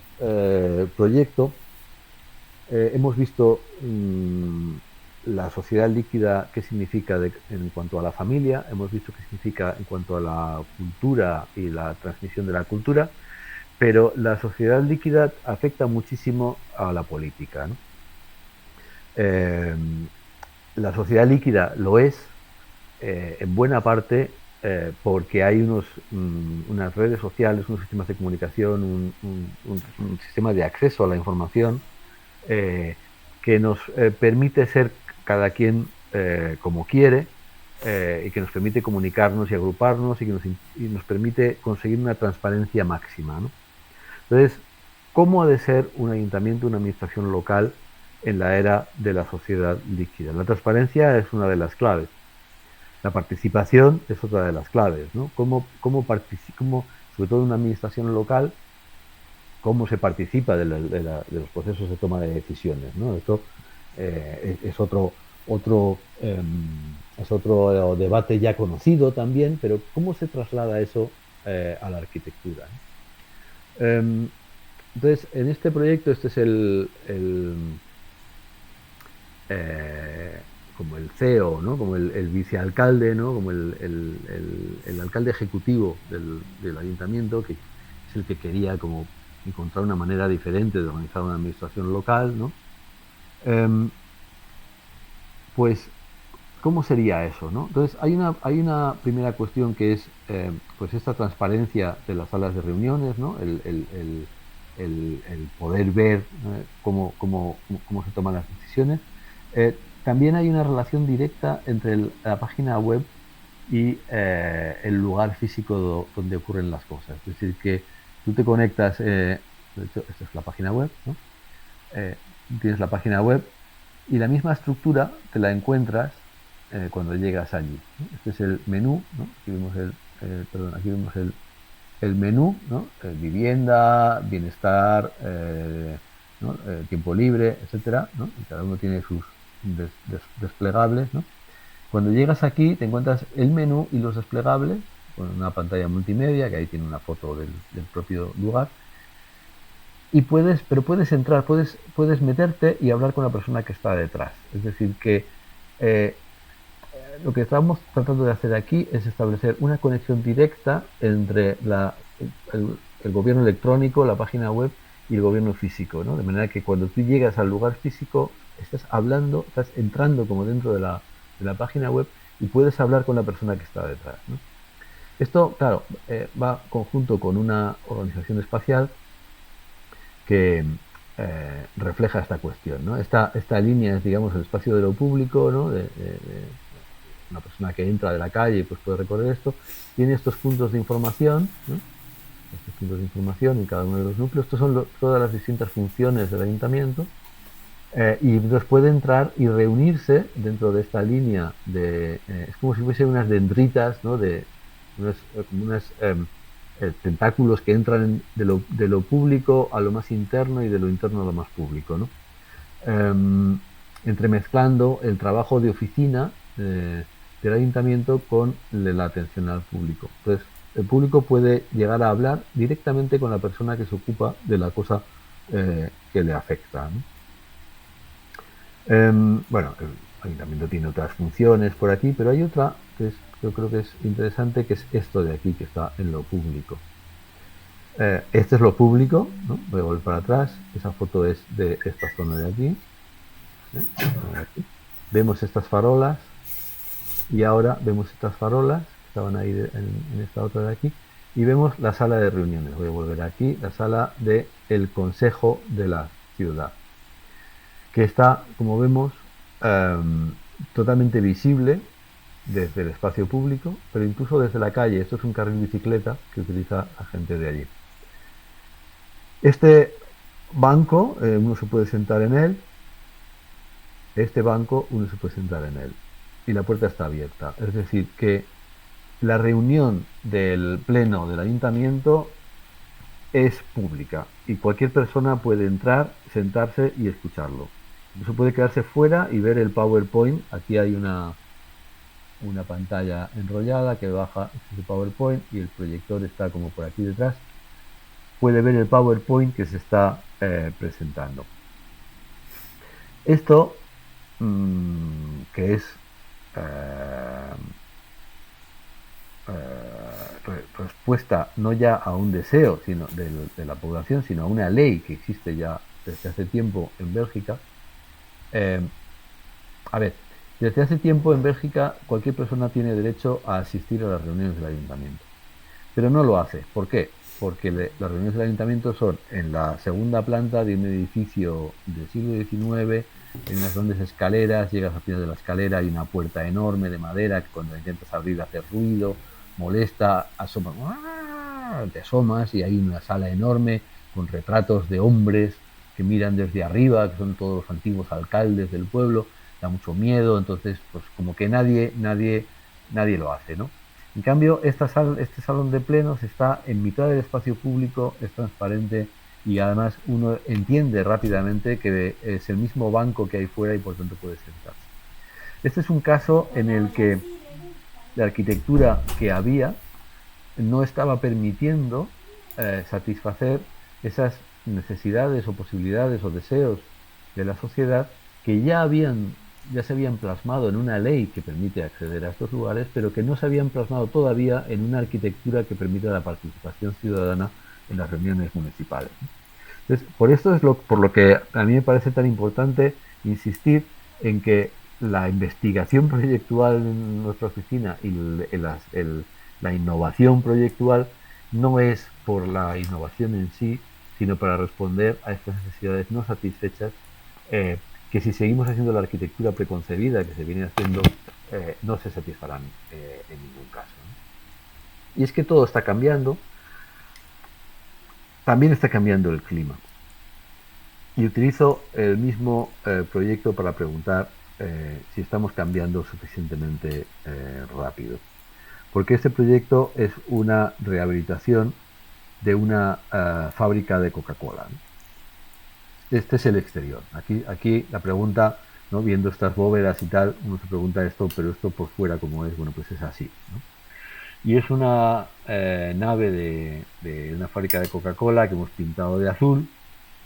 proyecto. Hemos visto la sociedad líquida, qué significa en cuanto a la familia, hemos visto qué significa en cuanto a la cultura y la transmisión de la cultura, pero la sociedad líquida afecta muchísimo a la política, ¿no? Eh, la sociedad líquida lo es en buena parte porque hay unas redes sociales, unos sistemas de comunicación, un sistema de acceso a la información eh, que nos permite ser cada quien como quiere y que nos permite comunicarnos y agruparnos y nos permite conseguir una transparencia máxima, ¿no? Entonces, ¿cómo ha de ser un ayuntamiento, una administración local en la era de la sociedad líquida? La transparencia es una de las claves. La participación es otra de las claves, ¿no? Sobre todo en una administración local, cómo se participa de los procesos de toma de decisiones, ¿no? Esto es otro debate ya conocido también, pero ¿cómo se traslada eso a la arquitectura, ¿no? Entonces, en este proyecto, este es como el CEO, ¿no? Como el vicealcalde, ¿no? Como el alcalde ejecutivo del ayuntamiento, que es el que quería como encontrar una manera diferente de organizar una administración local, ¿no? Pues, ¿cómo sería eso, no? Entonces, hay una primera cuestión que es pues esta transparencia de las salas de reuniones, ¿no? El poder ver cómo se toman las decisiones. También hay una relación directa entre la página web y el lugar físico donde ocurren las cosas. Es decir, que tú te conectas, de hecho, esta es la página web, ¿no? Tienes la página web y la misma estructura te la encuentras cuando llegas allí, ¿no? Este es el menú, ¿no? Aquí vemos el menú, ¿no? Vivienda, bienestar, ¿no? Tiempo libre, etcétera, ¿no? Y cada uno tiene sus desplegables, ¿no? Cuando llegas aquí te encuentras el menú y los desplegables con una pantalla multimedia que ahí tiene una foto del propio lugar y puedes entrar, puedes meterte y hablar con la persona que está detrás. Es decir, que lo que estamos tratando de hacer aquí es establecer una conexión directa entre el gobierno electrónico, la página web y el gobierno físico, ¿no? De manera que cuando tú llegas al lugar físico estás hablando, estás entrando como dentro de la página web y puedes hablar con la persona que está detrás, ¿no? Esto, claro, va conjunto con una organización espacial que refleja esta cuestión, ¿no? Esta línea es, digamos, el espacio de lo público, ¿no? De una persona que entra de la calle pues puede recorrer esto, tiene estos puntos de información, ¿no? Estos puntos de información en cada uno de los núcleos. Estos son todas las distintas funciones del ayuntamiento y entonces puede entrar y reunirse dentro de esta línea es como si fuesen unas dendritas, ¿no? Como unas tentáculos que entran de lo público a lo más interno y de lo interno a lo más público, ¿no? Entremezclando el trabajo de oficina del ayuntamiento con la atención al público. Entonces, el público puede llegar a hablar directamente con la persona que se ocupa de la cosa que le afecta, ¿no? Bueno, el ayuntamiento tiene otras funciones por aquí, pero hay otra que yo creo que es interesante, que es esto de aquí, que está en lo público. Este es lo público, ¿no? Voy a volver para atrás. Esa foto es de esta zona de aquí. Aquí. Vemos estas farolas y ahora vemos estas farolas que estaban ahí en esta otra de aquí y vemos la sala de reuniones. Voy a volver aquí, la sala del Consejo de la Ciudad, que está, como vemos, totalmente visible desde el espacio público, pero incluso desde la calle. Esto es un carril bicicleta que utiliza la gente de allí. Este banco, uno se puede sentar en él, este banco uno se puede sentar en él y la puerta está abierta. Es decir, que la reunión del pleno del ayuntamiento es pública y cualquier persona puede entrar, sentarse y escucharlo. Incluso puede quedarse fuera y ver el PowerPoint. Aquí hay una pantalla enrollada que baja el PowerPoint y el proyector está como por aquí detrás. Puede ver el PowerPoint que se está presentando. Esto, que es eh, respuesta no ya a un deseo sino de la población, sino a una ley que existe ya desde hace tiempo en Bélgica. Eh, a ver, desde hace tiempo en Bélgica cualquier persona tiene derecho a asistir a las reuniones del ayuntamiento, pero no lo hace. ¿Por qué? Porque las reuniones del ayuntamiento son en la segunda planta de un edificio del siglo XIX, en unas grandes escaleras, llegas al final de la escalera, hay una puerta enorme de madera que cuando intentas abrir hace ruido, molesta, asoma, te asomas y hay una sala enorme con retratos de hombres que miran desde arriba, que son todos los antiguos alcaldes del pueblo, da mucho miedo, entonces pues como que nadie lo hace, ¿no? En cambio, este salón de plenos está en mitad del espacio público, es transparente y además uno entiende rápidamente que es el mismo banco que hay fuera y por tanto puede sentarse. Este es un caso en el que la arquitectura que había no estaba permitiendo satisfacer esas necesidades o posibilidades o deseos de la sociedad que ya se habían plasmado en una ley que permite acceder a estos lugares, pero que no se habían plasmado todavía en una arquitectura que permita la participación ciudadana en las reuniones municipales. Entonces, por esto es por lo que a mí me parece tan importante insistir en que la investigación proyectual en nuestra oficina y la innovación proyectual no es por la innovación en sí, sino para responder a estas necesidades no satisfechas, que si seguimos haciendo la arquitectura preconcebida que se viene haciendo, no se satisfarán en ningún caso, ¿no? Y es que todo está cambiando, también está cambiando el clima. Y utilizo el mismo proyecto para preguntar si estamos cambiando suficientemente rápido. Porque este proyecto es una rehabilitación de una fábrica de Coca-Cola, ¿no? Este es el exterior. Aquí la pregunta, ¿no? Viendo estas bóvedas y tal, uno se pregunta esto, pero esto por fuera como es, bueno, pues es así, ¿no? Y es una nave de una fábrica de Coca-Cola que hemos pintado de azul.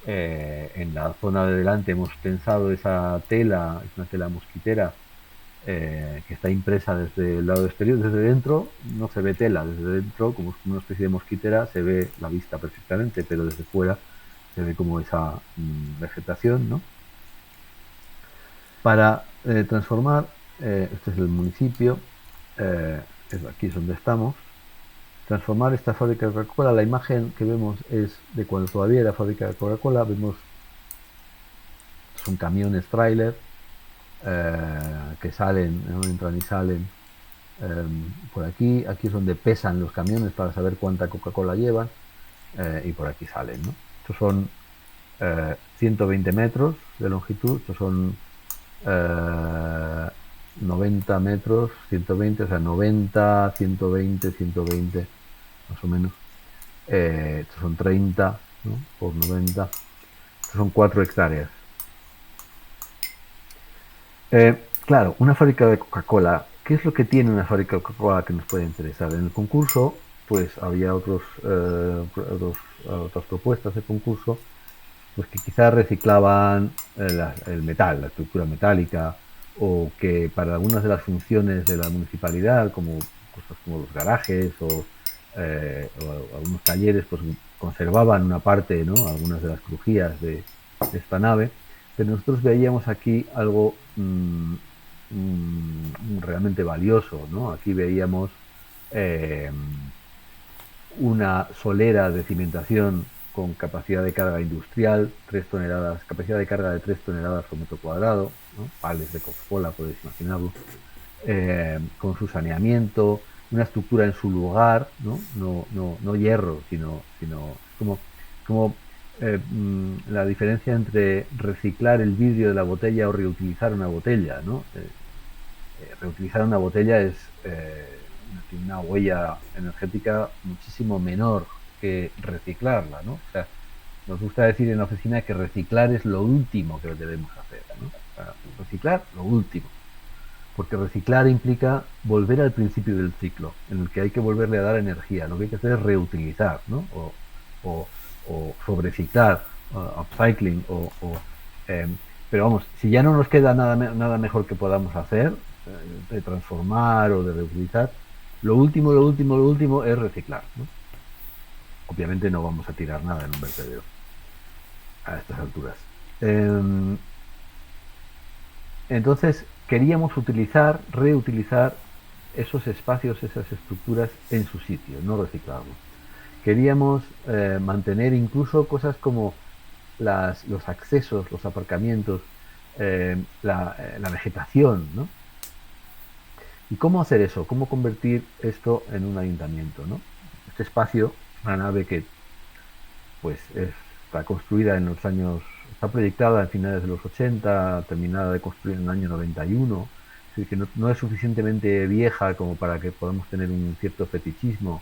En la zona de delante hemos tensado esa tela, es una tela mosquitera que está impresa desde el lado exterior. Desde dentro no se ve tela, desde dentro, como es una especie de mosquitera, se ve la vista perfectamente, pero desde fuera se ve como esa vegetación, ¿no? Para transformar, este es el municipio, aquí es donde estamos, transformar esta fábrica de Coca-Cola. La imagen que vemos es de cuando todavía era fábrica de Coca-Cola. Vemos son camiones trailer que salen, ¿no? Entran y salen por aquí. Aquí es donde pesan los camiones para saber cuánta Coca-Cola llevan y por aquí salen, ¿no? Estos son 120 metros de longitud. Estos son 90 metros, 120, o sea, 90, 120, 120 más o menos. Estos son 30, ¿no? Por 90. Estos son 4 hectáreas. Claro, una fábrica de Coca-Cola. ¿Qué es lo que tiene una fábrica de Coca-Cola que nos puede interesar? En el concurso, pues había otras propuestas de concurso, pues que quizás reciclaban el metal, la estructura metálica, o que para algunas de las funciones de la municipalidad, como cosas como los garajes o algunos talleres, pues conservaban una parte, ¿no? Algunas de las crujías de esta nave, pero nosotros veíamos aquí algo realmente valioso, ¿no? Aquí veíamos una solera de cimentación con capacidad de carga industrial, 3 toneladas, capacidad de carga de 3 toneladas por metro cuadrado, ¿no? Pales de Coca-Cola, podéis imaginarlo, con su saneamiento, una estructura en su lugar, ¿no? No hierro, sino como la diferencia entre reciclar el vidrio de la botella o reutilizar una botella, ¿no? Reutilizar una botella tiene una huella energética muchísimo menor que reciclarla, ¿no? O sea, nos gusta decir en la oficina que reciclar es lo último que debemos hacer, ¿no? O sea, reciclar lo último, porque reciclar implica volver al principio del ciclo, en el que hay que volverle a dar energía. Lo que hay que hacer es reutilizar, ¿no? O, o sobreciclar, upcycling, pero vamos, si ya no nos queda nada mejor que podamos hacer, de transformar o de reutilizar, lo último es reciclar, ¿no? Obviamente no vamos a tirar nada en un vertedero a estas alturas. Entonces queríamos reutilizar esos espacios, esas estructuras en su sitio, no reciclarlos. Queríamos mantener incluso cosas como los accesos, los aparcamientos, la vegetación, ¿no? ¿Y cómo hacer eso? ¿Cómo convertir esto en un ayuntamiento, ¿no? Este espacio, una nave que pues está construida en los años, está proyectada a finales de los 80, terminada de construir en el año 91, es decir, que no es suficientemente vieja como para que podamos tener un cierto fetichismo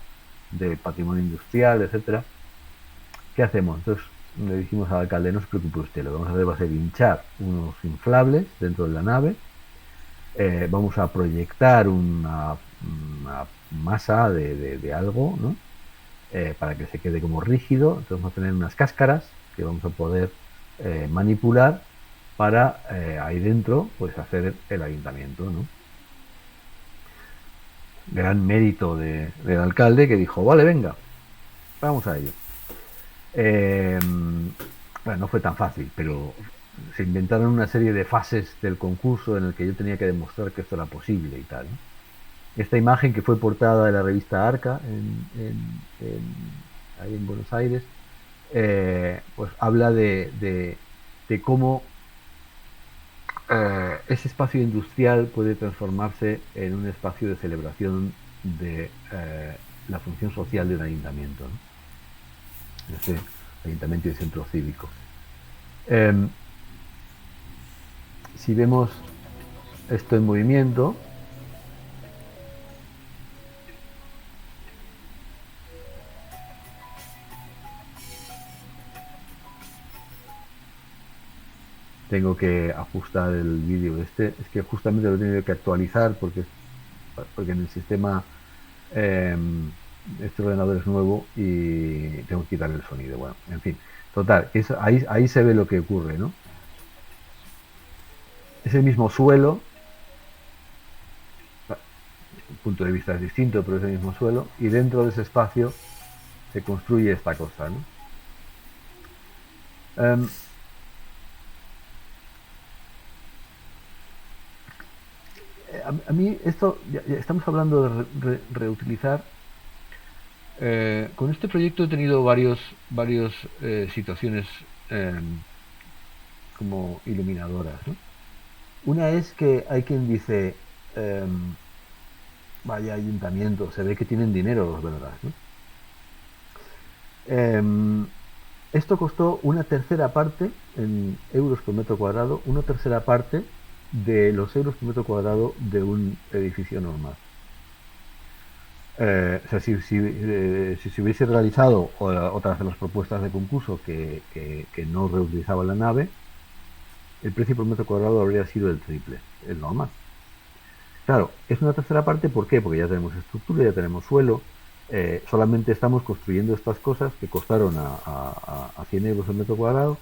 de patrimonio industrial, etcétera. ¿Qué hacemos? Entonces le dijimos al alcalde, no se preocupe usted, lo que vamos a hacer va a ser hinchar unos inflables dentro de la nave, vamos a proyectar una masa de algo, ¿no? Para que se quede como rígido. Entonces vamos a tener unas cáscaras que vamos a poder manipular para ahí dentro pues hacer el ayuntamiento, ¿no? Gran mérito del alcalde, que dijo, vale, venga, vamos a ello. Bueno, no fue tan fácil, pero se inventaron una serie de fases del concurso en el que yo tenía que demostrar que esto era posible y tal, ¿no? Esta imagen, que fue portada de la revista Arca ahí en Buenos Aires, pues habla de cómo ese espacio industrial puede transformarse en un espacio de celebración de la función social de un ayuntamiento, ¿no? Ese ayuntamiento y centro cívico. Si vemos esto en movimiento, tengo que ajustar el vídeo es que justamente lo he tenido que actualizar porque en el sistema este ordenador es nuevo y tengo que quitar el sonido. Bueno, en fin, total, ahí se ve lo que ocurre, ¿no? Es el mismo suelo, el punto de vista es distinto, pero es el mismo suelo, y dentro de ese espacio se construye esta cosa, ¿no? A mí esto, ya estamos hablando de reutilizar. Con este proyecto he tenido varias situaciones como iluminadoras, ¿no? Una es que hay quien dice, vaya ayuntamiento, se ve que tienen dinero los belgas, ¿no? Esto costó una tercera parte en euros por metro cuadrado, una tercera parte de los euros por metro cuadrado de un edificio normal. O sea, si se hubiese realizado otras de las propuestas de concurso que no reutilizaban la nave, el precio por metro cuadrado habría sido el triple, el normal. Claro, es una tercera parte, ¿por qué? Porque ya tenemos estructura, ya tenemos suelo, solamente estamos construyendo estas cosas que costaron a 100 euros el metro cuadrado.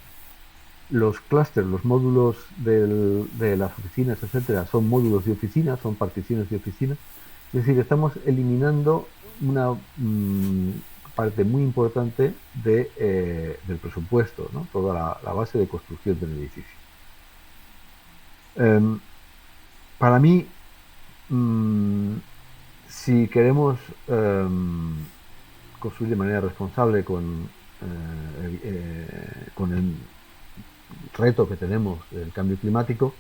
Los clústeres, los módulos de las oficinas, etcétera, son módulos de oficina, son particiones de oficina. Es decir, estamos eliminando una parte muy importante del presupuesto, ¿no? Toda la base de construcción del edificio. Para mí, si queremos construir de manera responsable con el reto que tenemos del cambio climático,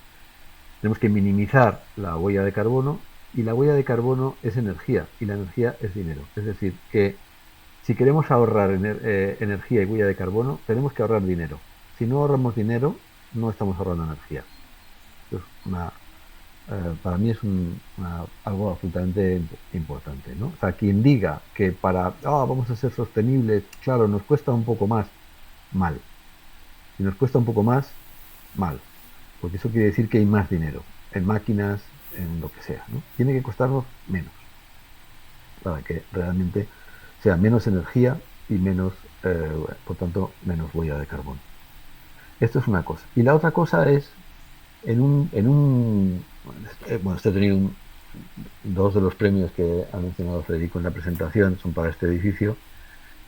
tenemos que minimizar la huella de carbono, y la huella de carbono es energía y la energía es dinero. Es decir, que si queremos ahorrar energía y huella de carbono, tenemos que ahorrar dinero. Si no ahorramos dinero, no estamos ahorrando energía. Esto es para mí es algo absolutamente importante, ¿no? O sea, quien diga que vamos a ser sostenibles, claro, nos cuesta un poco más, mal. Si nos cuesta un poco más, mal. Porque eso quiere decir que hay más dinero en máquinas, en lo que sea, ¿no? Tiene que costarnos menos para que realmente sea menos energía y menos, por tanto, menos huella de carbono. Esto es una cosa. Y la otra cosa es, este ha tenido dos de los premios que ha mencionado Federico en la presentación, son para este edificio,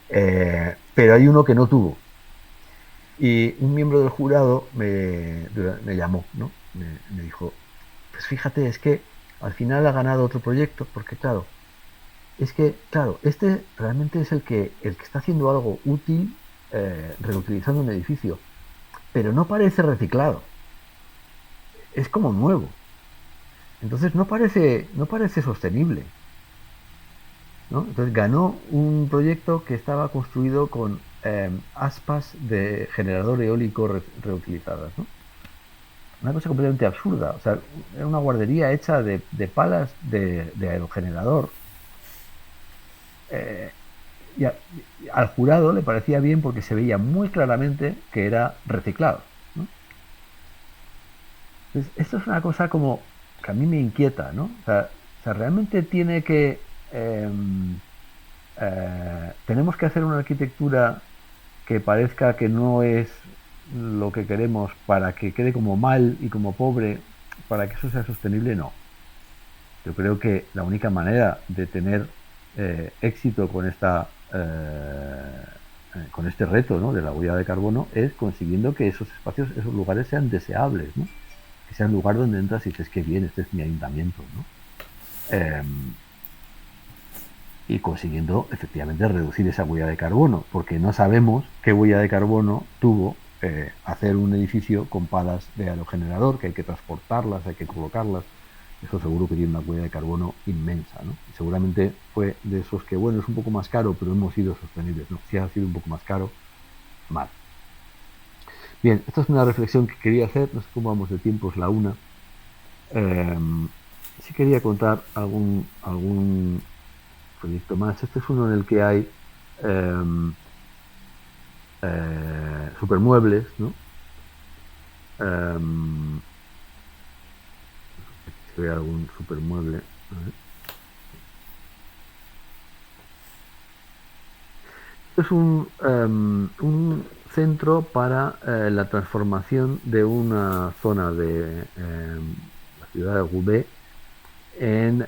pero hay uno que no tuvo. Y un miembro del jurado me llamó, ¿no? Me dijo, pues fíjate, es que al final ha ganado otro proyecto, porque claro, este realmente es el que está haciendo algo útil reutilizando un edificio, pero no parece reciclado, es como nuevo. Entonces no parece sostenible, ¿no? Entonces ganó un proyecto que estaba construido con aspas de generador eólico reutilizadas, ¿no? Una cosa completamente absurda. O sea, era una guardería hecha de palas de aerogenerador. Y al jurado le parecía bien porque se veía muy claramente que era reciclado, ¿no? Entonces, esto es una cosa como que a mí me inquieta, ¿no? O sea realmente tenemos que hacer una arquitectura que parezca que no es lo que queremos para que quede como mal y como pobre, para que eso sea sostenible, no. Yo creo que la única manera de tener éxito con este reto, ¿no?, de la huella de carbono es consiguiendo que esos espacios, esos lugares sean deseables, ¿no? Que sea un lugar donde entras y dices, qué bien, este es mi ayuntamiento, ¿no? Y consiguiendo efectivamente reducir esa huella de carbono, porque no sabemos qué huella de carbono tuvo hacer un edificio con palas de aerogenerador, que hay que transportarlas, hay que colocarlas. Eso seguro que tiene una huella de carbono inmensa, ¿no? Y seguramente fue de esos que, bueno, es un poco más caro, pero hemos sido sostenibles, ¿no? Si ha sido un poco más caro, mal. Bien, esta es una reflexión que quería hacer, no sé cómo vamos de tiempo, es la una. Sí quería contar algún proyecto más. Este es uno en el que hay supermuebles, ¿no? Si ve algún supermueble. Esto es un centro para la transformación de una zona de la ciudad de Roubaix en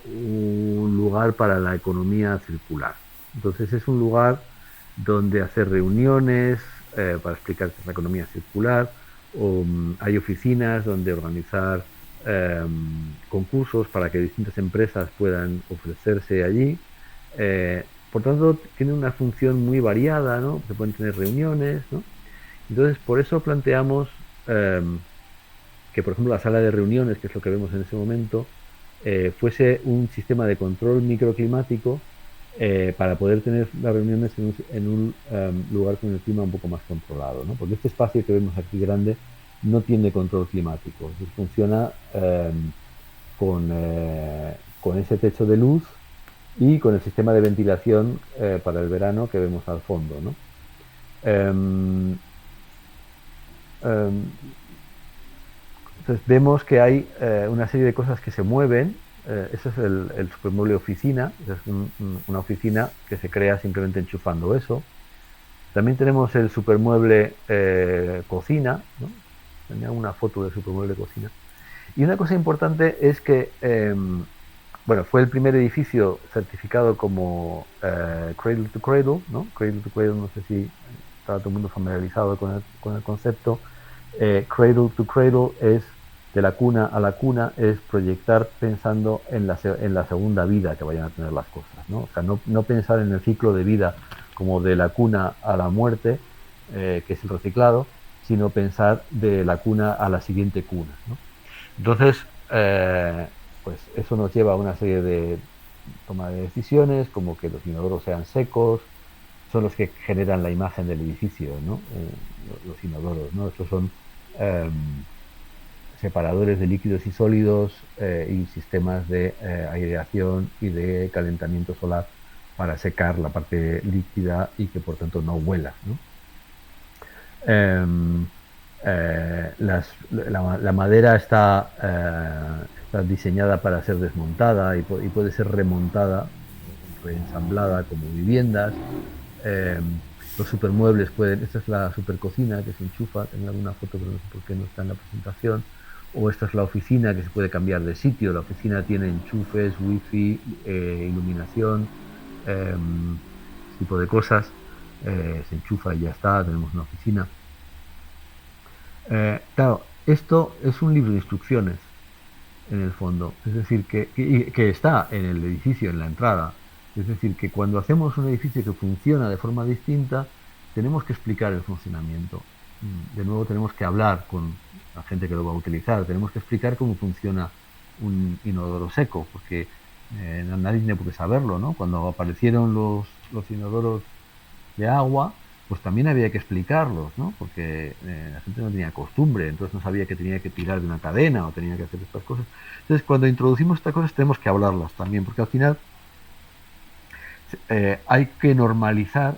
un lugar para la economía circular. Entonces es un lugar donde hacer reuniones para explicar qué es la economía circular, o hay oficinas donde organizar concursos para que distintas empresas puedan ofrecerse allí. Por tanto, tiene una función muy variada, ¿no? Se pueden tener reuniones, ¿no? Entonces, por eso planteamos que, por ejemplo, la sala de reuniones, que es lo que vemos en ese momento, fuese un sistema de control microclimático para poder tener las reuniones en un lugar con el clima un poco más controlado, ¿no? Porque este espacio que vemos aquí grande no tiene control climático. Entonces funciona con ese techo de luz y con el sistema de ventilación para el verano que vemos al fondo, ¿no? Entonces vemos que hay una serie de cosas que se mueven. Ese es el supermueble oficina. Es una oficina que se crea simplemente enchufando eso. También tenemos el supermueble cocina, ¿no? Tenía una foto del supermueble cocina. Y una cosa importante es que bueno, fue el primer edificio certificado como Cradle to Cradle, ¿no? Cradle to Cradle, no sé si está todo el mundo familiarizado con el concepto. Cradle to Cradle es de la cuna a la cuna, es proyectar pensando en la segunda vida que vayan a tener las cosas, ¿no? O sea, no pensar en el ciclo de vida como de la cuna a la muerte, que es el reciclado, sino pensar de la cuna a la siguiente cuna, ¿no? Entonces, pues eso nos lleva a una serie de toma de decisiones, como que los inodoros sean secos, son los que generan la imagen del edificio, ¿no? Los inodoros, ¿no? Estos son eh, separadores de líquidos y sólidos y sistemas de aireación y de calentamiento solar para secar la parte líquida y que por tanto no huela, ¿no? La madera está diseñada para ser desmontada y puede ser remontada, reensamblada como viviendas. Eh, los supermuebles pueden, esta es la supercocina que se enchufa, tengo alguna foto pero no sé por qué no está en la presentación, o esta es la oficina que se puede cambiar de sitio, la oficina tiene enchufes, wifi, iluminación, ese tipo de cosas, se enchufa y ya está, tenemos una oficina. Claro, esto es un libro de instrucciones en el fondo, es decir, que está en el edificio, en la entrada. Es decir, que cuando hacemos un edificio que funciona de forma distinta, tenemos que explicar el funcionamiento. De nuevo, tenemos que hablar con la gente que lo va a utilizar, tenemos que explicar cómo funciona un inodoro seco, porque nadie tiene por qué saberlo, ¿no? Cuando aparecieron los inodoros de agua, pues también había que explicarlos, ¿no? Porque la gente no tenía costumbre, entonces no sabía que tenía que tirar de una cadena o tenía que hacer estas cosas. Entonces, cuando introducimos estas cosas tenemos que hablarlas también, porque al final hay que normalizar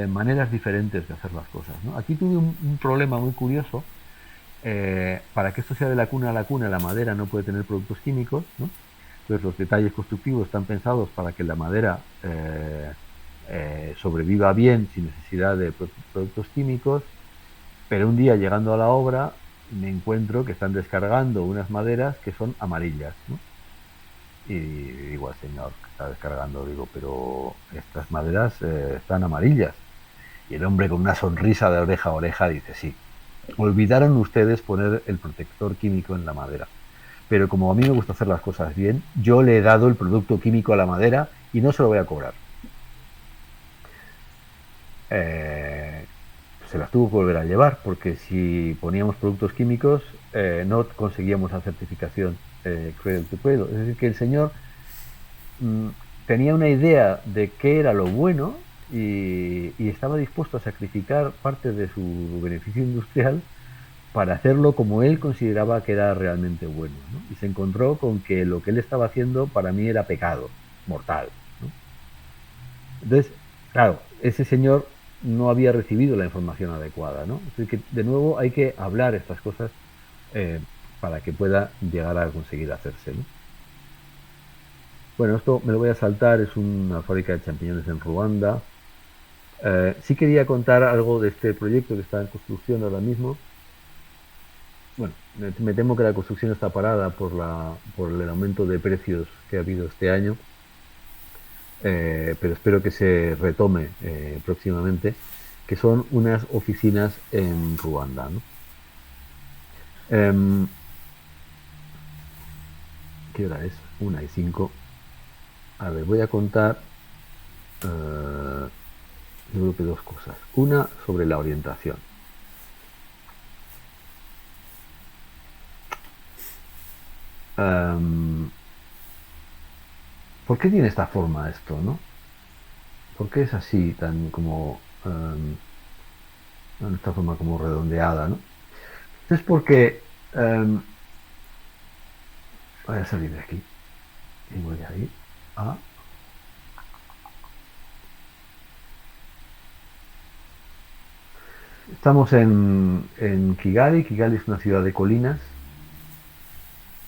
maneras diferentes de hacer las cosas, ¿no? Aquí tuve un problema muy curioso. Para que esto sea de la cuna a la cuna, la madera no puede tener productos químicos, ¿no? Entonces los detalles constructivos están pensados para que la madera sobreviva bien sin necesidad de productos químicos, pero un día llegando a la obra me encuentro que están descargando unas maderas que son amarillas, ¿no? Y digo al señor que está descargando, digo, pero estas maderas están amarillas. Y el hombre con una sonrisa de oreja a oreja dice, sí, olvidaron ustedes poner el protector químico en la madera. Pero como a mí me gusta hacer las cosas bien, yo le he dado el producto químico a la madera y no se lo voy a cobrar. Se las tuvo que volver a llevar, porque si poníamos productos químicos no conseguíamos la certificación Cradle to Cradle. Es decir, que el señor tenía una idea de qué era lo bueno y estaba dispuesto a sacrificar parte de su beneficio industrial para hacerlo como él consideraba que era realmente bueno, ¿no? Y se encontró con que lo que él estaba haciendo para mí era pecado mortal, ¿no? Entonces, claro, ese señor no había recibido la información adecuada, ¿no? Así que de nuevo hay que hablar estas cosas eh, para que pueda llegar a conseguir hacerse, ¿no? Bueno, esto me lo voy a saltar, es una fábrica de champiñones en Ruanda. Sí quería contar algo de este proyecto que está en construcción ahora mismo. Bueno, me temo que la construcción está parada por el aumento de precios que ha habido este año, pero espero que se retome próximamente, que son unas oficinas en Ruanda, ¿no? Em, ¿Qué hora es? 1:05. A ver, voy a contar, yo creo que dos cosas. Una sobre la orientación. Um, ¿Por qué tiene esta forma esto, no? ¿Por qué es así, tan como esta forma como redondeada, no? Es porque voy a salir de aquí y voy a ir a estamos en Kigali. Kigali es una ciudad de colinas.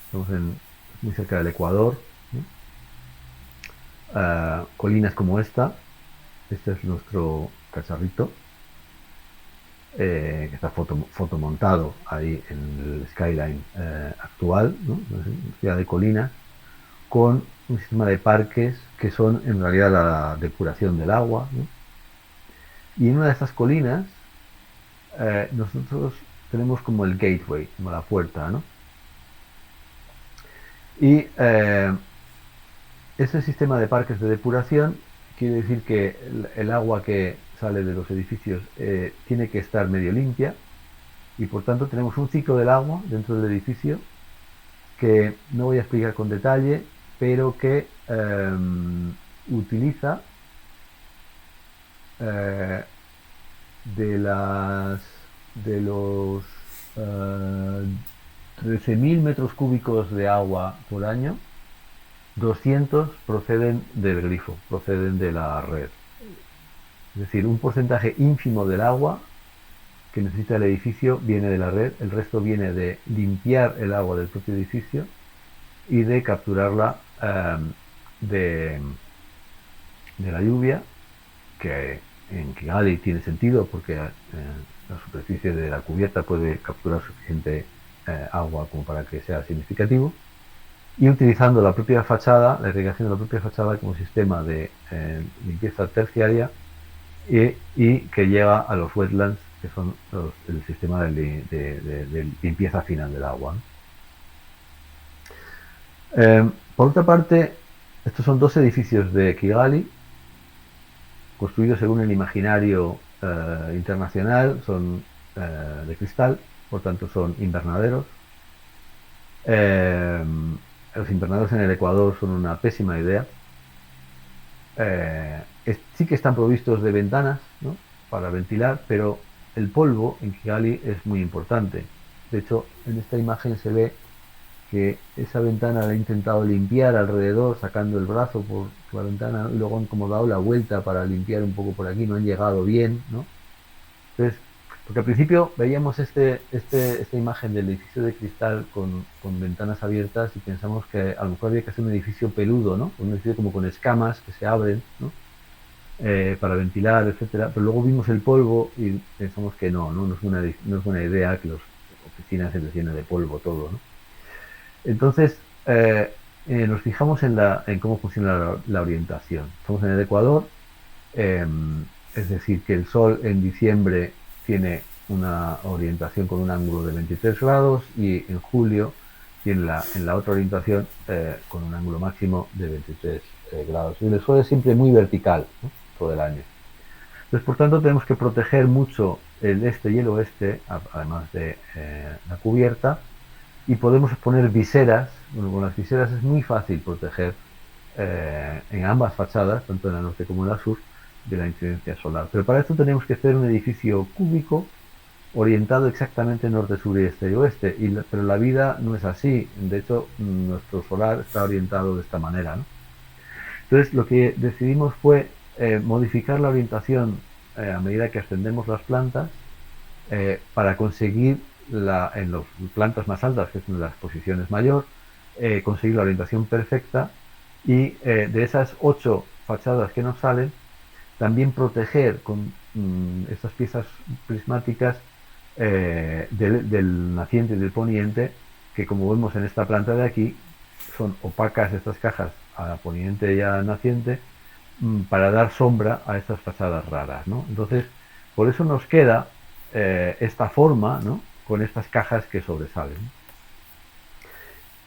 Estamos muy cerca del Ecuador, ¿no? Colinas como esta. Este es nuestro cacharrito que está fotomontado ahí en el skyline actual, ¿no? Una ciudad de colinas con un sistema de parques que son en realidad la depuración del agua, ¿no? Y en una de estas colinas nosotros tenemos como el gateway, como la puerta, ¿no? Y ese sistema de parques de depuración quiere decir que el agua que sale de los edificios tiene que estar medio limpia y por tanto tenemos un ciclo del agua dentro del edificio que no voy a explicar con detalle, pero que utiliza eh, de los 13.000 metros cúbicos de agua por año, 200 proceden del grifo, proceden de la red. Es decir, un porcentaje ínfimo del agua que necesita el edificio viene de la red, el resto viene de limpiar el agua del propio edificio y de capturarla de, de la lluvia, que en Kigali tiene sentido porque la superficie de la cubierta puede capturar suficiente agua como para que sea significativo, y utilizando la propia fachada, la irrigación de la propia fachada como sistema de limpieza terciaria y que llega a los wetlands, que son el sistema de limpieza final del agua, ¿no? Por otra parte, estos son dos edificios de Kigali, construidos según el imaginario internacional, son de cristal, por tanto son invernaderos. Los invernaderos en el Ecuador son una pésima idea. Sí que están provistos de ventanas, ¿no?, para ventilar, pero el polvo en Kigali es muy importante. De hecho, en esta imagen se ve que esa ventana la he intentado limpiar alrededor, sacando el brazo por la ventana, y luego han como dado la vuelta para limpiar un poco por aquí, no han llegado bien, ¿no? Entonces, porque al principio veíamos esta imagen del edificio de cristal con ventanas abiertas y pensamos que a lo mejor había que hacer un edificio peludo, ¿no? Un edificio como con escamas que se abren, ¿no?, para ventilar, etcétera. Pero luego vimos el polvo y pensamos que no es buena idea que las oficinas se les llene de polvo todo, ¿no? Entonces, nos fijamos en cómo funciona la orientación. Estamos en el Ecuador, es decir, que el Sol en diciembre tiene una orientación con un ángulo de 23 grados y en julio tiene en la otra orientación con un ángulo máximo de 23 grados. Y el Sol es siempre muy vertical, ¿no?, todo el año. Entonces, por tanto, tenemos que proteger mucho el este y el oeste, además de la cubierta, y podemos poner viseras. Bueno, con las viseras es muy fácil proteger en ambas fachadas, tanto en la norte como en la sur, de la incidencia solar. Pero para esto tenemos que hacer un edificio cúbico orientado exactamente norte, sur, este y oeste. Pero la vida no es así. De hecho, nuestro solar está orientado de esta manera, ¿no? Entonces, lo que decidimos fue modificar la orientación a medida que ascendemos las plantas para conseguir en las plantas más altas, que es una de las posiciones mayor, conseguir la orientación perfecta y de esas 8 fachadas que nos salen, también proteger con estas piezas prismáticas del naciente y del poniente, que como vemos en esta planta de aquí, son opacas estas cajas a poniente y a naciente, para dar sombra a estas fachadas raras, ¿no? Entonces, por eso nos queda esta forma, ¿no?, con estas cajas que sobresalen.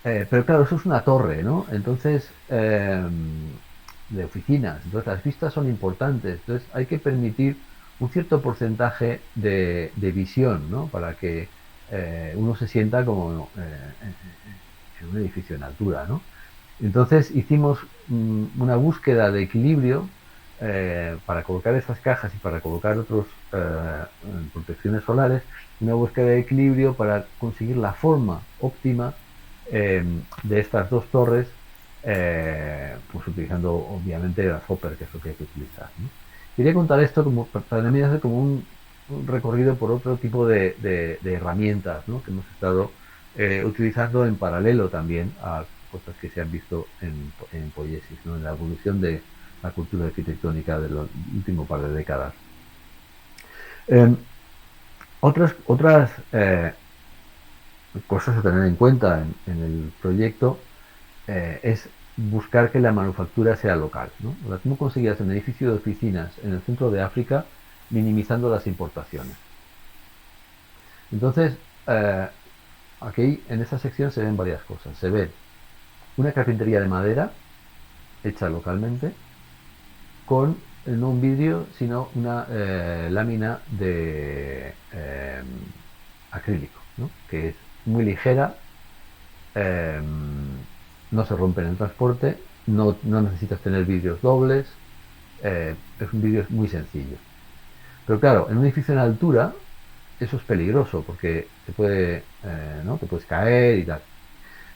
Pero claro, eso es una torre, ¿no? Entonces, de oficinas. Entonces, las vistas son importantes. Entonces, hay que permitir un cierto porcentaje de visión, ¿no?, para que uno se sienta como en un edificio en altura, ¿no? Entonces, hicimos una búsqueda de equilibrio para colocar estas cajas y para colocar otras protecciones solares, una búsqueda de equilibrio para conseguir la forma óptima de estas dos torres, pues utilizando obviamente las hopper, que es lo que hay que utilizar, ¿no? Quería contar esto para mí hacer como un recorrido por otro tipo de herramientas, ¿no?, que hemos estado utilizando en paralelo también a cosas que se han visto en Poiesis, ¿no?, en la evolución de la cultura arquitectónica del último par de décadas. Otras cosas a tener en cuenta en el proyecto es buscar que la manufactura sea local, ¿no? ¿Cómo conseguías un edificio de oficinas en el centro de África minimizando las importaciones? Entonces, aquí en esta sección se ven varias cosas. Se ve una carpintería de madera hecha localmente con no un vidrio, sino una lámina de acrílico, ¿no?, que es muy ligera, no se rompen en transporte, no necesitas tener vidrios dobles, es un vidrio muy sencillo. Pero claro, en un edificio en altura eso es peligroso porque ¿no? Te puedes caer y tal.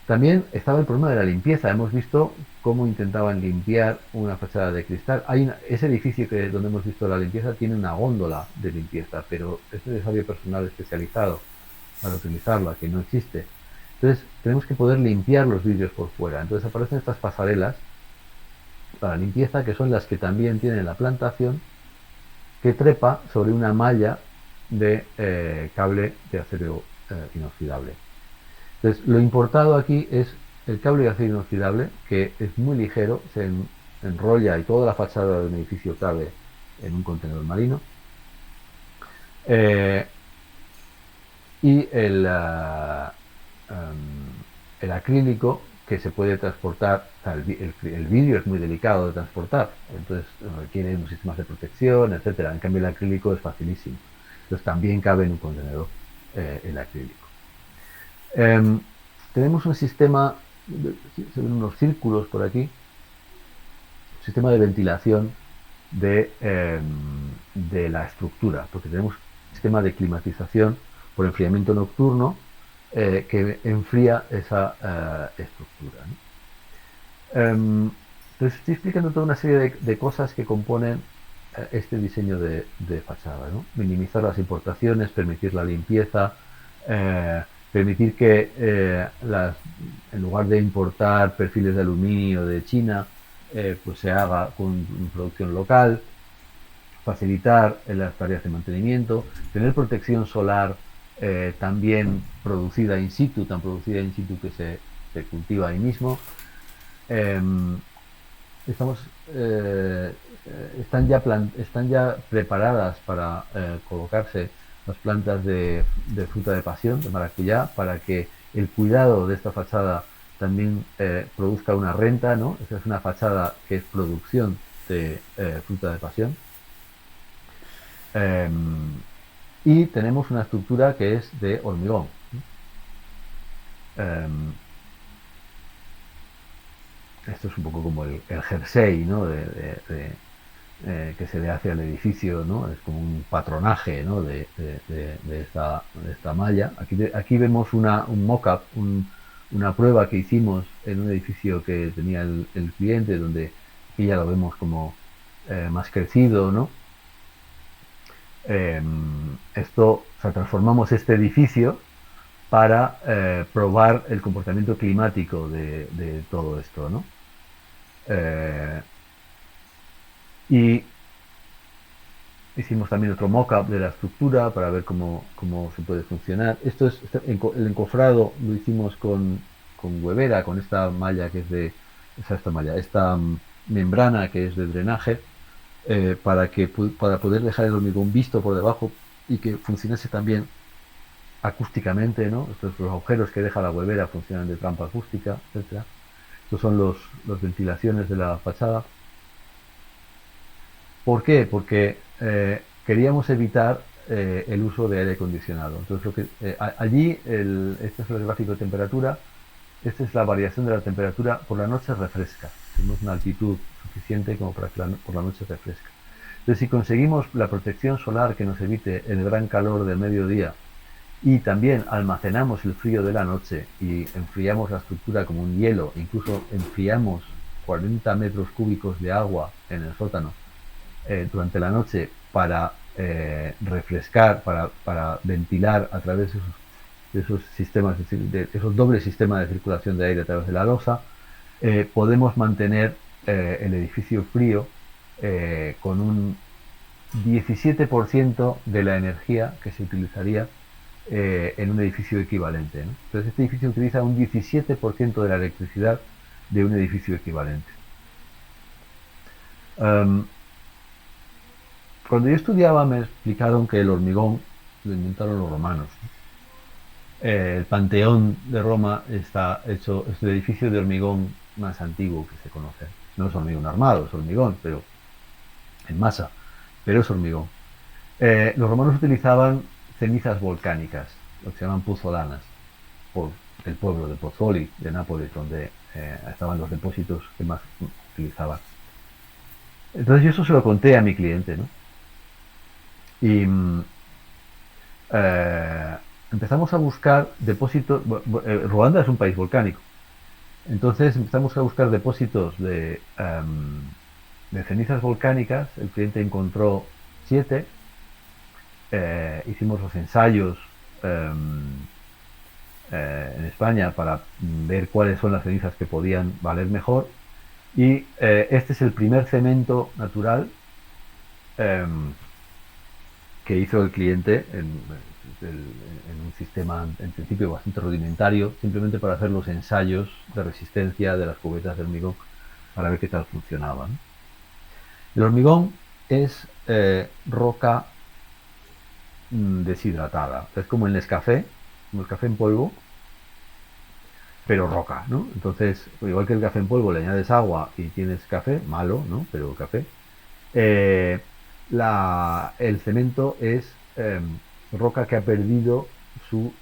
También estaba el problema de la limpieza. Hemos visto cómo intentaban limpiar una fachada de cristal. Ese edificio donde hemos visto la limpieza tiene una góndola de limpieza, pero es necesario personal especializado para utilizarla, que no existe. Entonces tenemos que poder limpiar los vidrios por fuera. Entonces aparecen estas pasarelas para limpieza, que son las que también tienen la plantación, que trepa sobre una malla de cable de acero inoxidable. Entonces, lo importado aquí es el cable de acero inoxidable, que es muy ligero, se enrolla y toda la fachada de un edificio cabe en un contenedor marino. Y el acrílico, que se puede transportar, el vidrio es muy delicado de transportar, entonces requiere unos sistemas de protección, etcétera. En cambio, el acrílico es facilísimo. Entonces, también cabe en un contenedor el acrílico. Tenemos un sistema, se ven unos círculos por aquí, un sistema de ventilación de la estructura, porque tenemos un sistema de climatización por enfriamiento nocturno que enfría esa estructura, ¿no? Entonces estoy explicando toda una serie de cosas que componen este diseño de fachada, ¿no? Minimizar las importaciones, permitir la limpieza, permitir que en lugar de importar perfiles de aluminio de China, pues se haga con producción local, facilitar las tareas de mantenimiento, tener protección solar también producida in situ, tan producida in situ que se cultiva ahí mismo. Están ya preparadas para colocarse las plantas de fruta de pasión, de maracuyá, para que el cuidado de esta fachada también produzca una renta, ¿no? Esta es una fachada que es producción de fruta de pasión. Y tenemos una estructura que es de hormigón. Esto es un poco como el jersey, ¿no? Que se le hace al edificio, ¿no? Es como un patronaje, ¿no? de esta malla. Aquí vemos un mock-up, una prueba que hicimos en un edificio que tenía el cliente, donde aquí ya lo vemos como más crecido, ¿no? Transformamos este edificio para probar el comportamiento climático de todo esto, ¿no? Y hicimos también otro mock-up de la estructura para ver cómo se puede funcionar. El encofrado lo hicimos con huevera, con esta malla que es esta membrana que es de drenaje, para poder dejar el hormigón visto por debajo y que funcionase también acústicamente, ¿no? Los agujeros que deja la huevera funcionan de trampa acústica, etcétera. Estos son los ventilaciones de la fachada. ¿Por qué? Porque queríamos evitar el uso de aire acondicionado. Entonces, allí, este es el gráfico de temperatura. Esta es la variación de la temperatura. Por la noche refresca. Tenemos una altitud suficiente como para que por la noche refresca. Entonces, si conseguimos la protección solar que nos evite el gran calor del mediodía y también almacenamos el frío de la noche y enfriamos la estructura como un hielo, incluso enfriamos 40 metros cúbicos de agua en el sótano durante la noche para refrescar, para ventilar a través de esos sistemas, de esos dobles sistemas de circulación de aire a través de la losa, podemos mantener el edificio frío con un 17% de la energía que se utilizaría en un edificio equivalente, ¿no? Entonces este edificio utiliza un 17% de la electricidad de un edificio equivalente. Cuando yo estudiaba me explicaron que el hormigón lo inventaron los romanos. El Panteón de Roma está hecho, es el edificio de hormigón más antiguo que se conoce. No es hormigón armado, es hormigón, pero en masa, pero es hormigón. Los romanos utilizaban cenizas volcánicas, lo que se llaman puzolanas, por el pueblo de Pozzuoli, de Nápoles, donde estaban los depósitos que más utilizaban. Entonces yo eso se lo conté a mi cliente, ¿no? Y eh, empezamos a buscar depósitos. Ruanda es un país volcánico. Entonces empezamos a buscar depósitos de cenizas volcánicas. El cliente encontró 7. Hicimos los ensayos en España para ver cuáles son las cenizas que podían valer mejor. Y este es el primer cemento natural que hizo el cliente en un sistema en principio bastante rudimentario, simplemente para hacer los ensayos de resistencia de las cubetas de hormigón para ver qué tal funcionaban. El hormigón es roca deshidratada, es como el Nescafé, como el café en polvo, pero roca, ¿no? Entonces, igual que el café en polvo le añades agua y tienes café, malo, ¿no? Pero café. Eh, el cemento es roca que ha perdido su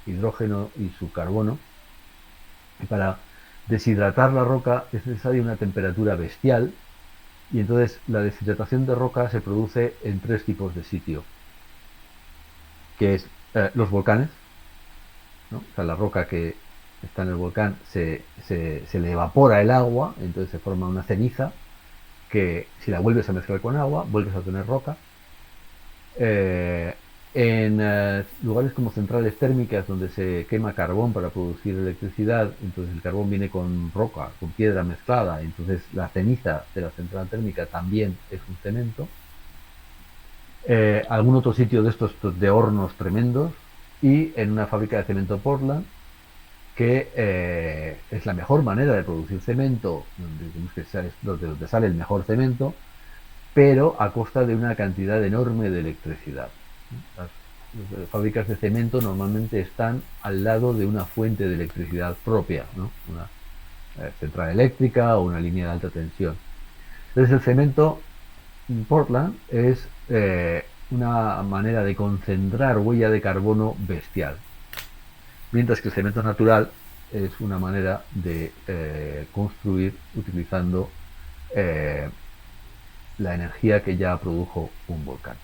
hidrógeno y su carbono. Y para deshidratar la roca es necesaria una temperatura bestial, y entonces la deshidratación de roca se produce en 3 tipos de sitio, que es los volcanes, ¿no? O sea, la roca que está en el volcán se le evapora el agua, entonces se forma una ceniza que si la vuelves a mezclar con agua, vuelves a tener roca. En lugares como centrales térmicas donde se quema carbón para producir electricidad, entonces el carbón viene con roca, con piedra mezclada, entonces la ceniza de la central térmica también es un cemento. Algún otro sitio de estos de hornos tremendos, y en una fábrica de cemento Portland, que es la mejor manera de producir cemento, donde sale el mejor cemento, pero a costa de una cantidad enorme de electricidad. Las fábricas de cemento normalmente están al lado de una fuente de electricidad propia, ¿no? Una central eléctrica o una línea de alta tensión. Entonces el cemento en Portland es una manera de concentrar huella de carbono bestial, mientras que el cemento natural es una manera de construir utilizando la energía que ya produjo un volcán.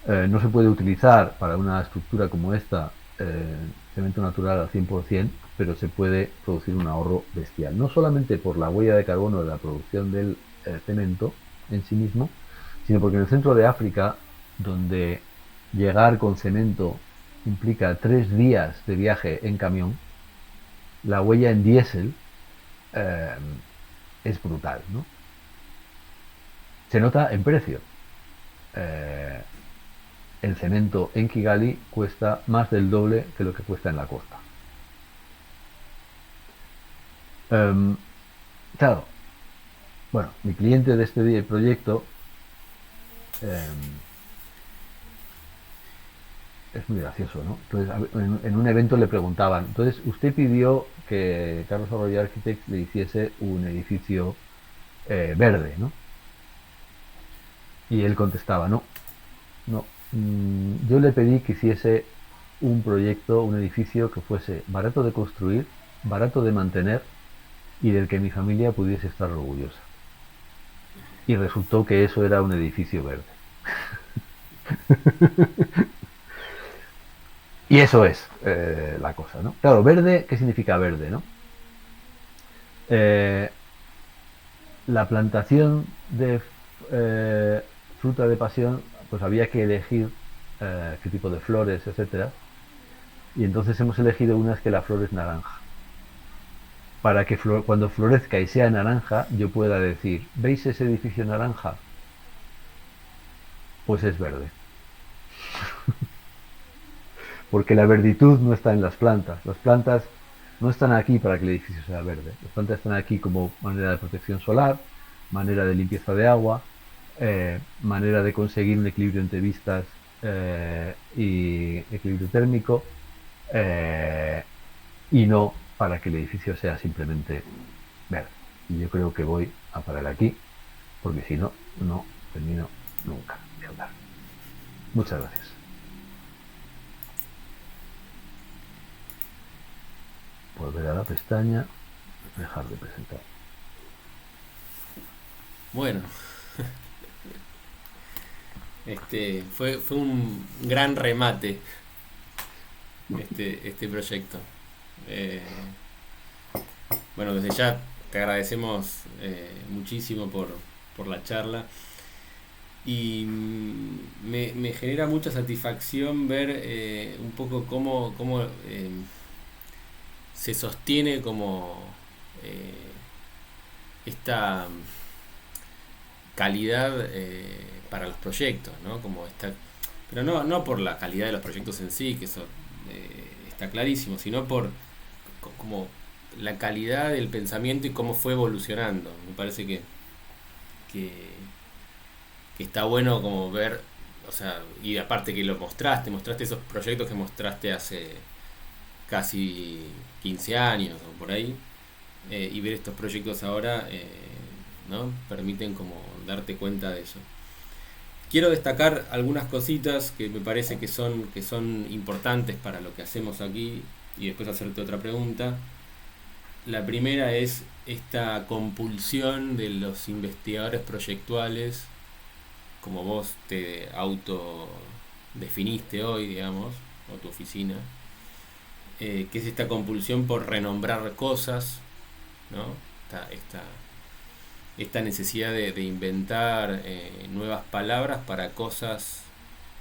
No se puede utilizar para una estructura como esta cemento natural al 100%, pero se puede producir un ahorro bestial, no solamente por la huella de carbono de la producción del cemento en sí mismo, sino porque en el centro de África, donde llegar con cemento implica 3 días de viaje en camión, la huella en diésel es brutal, ¿no? Se nota en precio. El cemento en Kigali cuesta más del doble que lo que cuesta en la costa. Claro, bueno, mi cliente de este proyecto es muy gracioso, ¿no? Entonces, en un evento le preguntaban, entonces, usted pidió que Carlos Arroyo Architects le hiciese un edificio verde, ¿no? Y él contestaba, no, no, yo le pedí que hiciese un proyecto, un edificio que fuese barato de construir, barato de mantener y del que mi familia pudiese estar orgullosa. Y resultó que eso era un edificio verde. Y eso es la cosa, ¿no? Claro, verde, ¿qué significa verde, no? La plantación de fruta de pasión, pues había que elegir qué tipo de flores, etcétera. Y entonces hemos elegido unas que la flor es naranja. Para que cuando florezca y sea naranja, yo pueda decir, ¿veis ese edificio naranja? Pues es verde. Porque la verditud no está en las plantas. Las plantas no están aquí para que el edificio sea verde. Las plantas están aquí como manera de protección solar, manera de limpieza de agua, manera de conseguir un equilibrio entre vistas y equilibrio térmico, y no para que el edificio sea simplemente verde. Y yo creo que voy a parar aquí, porque si no, no termino nunca de hablar. Muchas gracias. volver a la pestaña, dejar de presentar. Bueno, fue un gran remate este proyecto. Eh, bueno, desde ya te agradecemos muchísimo por la charla y me genera mucha satisfacción ver un poco cómo se sostiene como esta calidad para los proyectos, ¿no? Pero no por la calidad de los proyectos en sí, que eso está clarísimo, sino por como la calidad del pensamiento y cómo fue evolucionando. Me parece que, que está bueno como ver, o sea, y aparte que lo mostraste esos proyectos que mostraste hace casi 15 años o por ahí, y ver estos proyectos ahora, ¿no? Permiten como darte cuenta de eso. Quiero destacar algunas cositas que me parece que son importantes para lo que hacemos aquí y después hacerte otra pregunta. La primera es esta compulsión de los investigadores proyectuales, como vos te autodefiniste hoy, digamos, o tu oficina, que es esta compulsión por renombrar cosas, ¿no? Esta necesidad de inventar nuevas palabras para cosas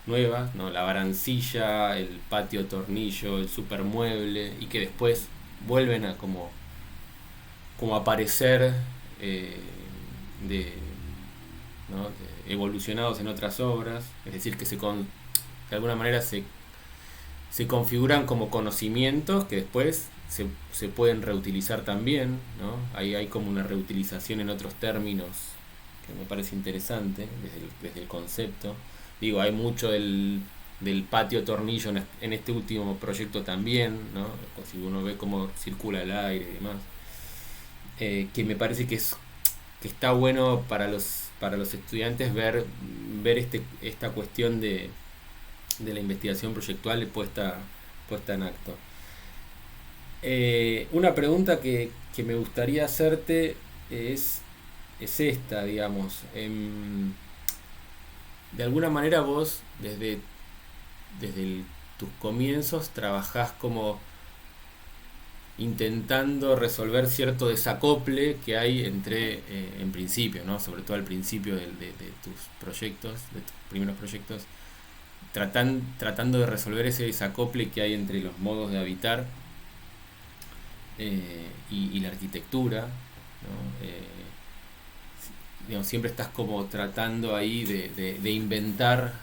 nuevas, ¿no? La barancilla, el patio tornillo, el supermueble, y que después vuelven a como aparecer de, ¿no? Evolucionados en otras obras, es decir, que de alguna manera se configuran como conocimientos que después se pueden reutilizar también, ¿no? Ahí hay como una reutilización en otros términos que me parece interesante desde el concepto. Digo, hay mucho del patio tornillo en este último proyecto también, ¿no? Si uno ve cómo circula el aire y demás, que me parece que está bueno para los estudiantes ver esta cuestión de la investigación proyectual puesta en acto. Una pregunta que me gustaría hacerte es esta, digamos. De alguna manera vos, desde tus comienzos, trabajás como intentando resolver cierto desacople que hay entre, en principio, ¿no? Sobre todo al principio de tus proyectos, de tus primeros proyectos, tratando de resolver ese desacople que hay entre los modos de habitar y la arquitectura, ¿no? Digamos, siempre estás como tratando ahí de inventar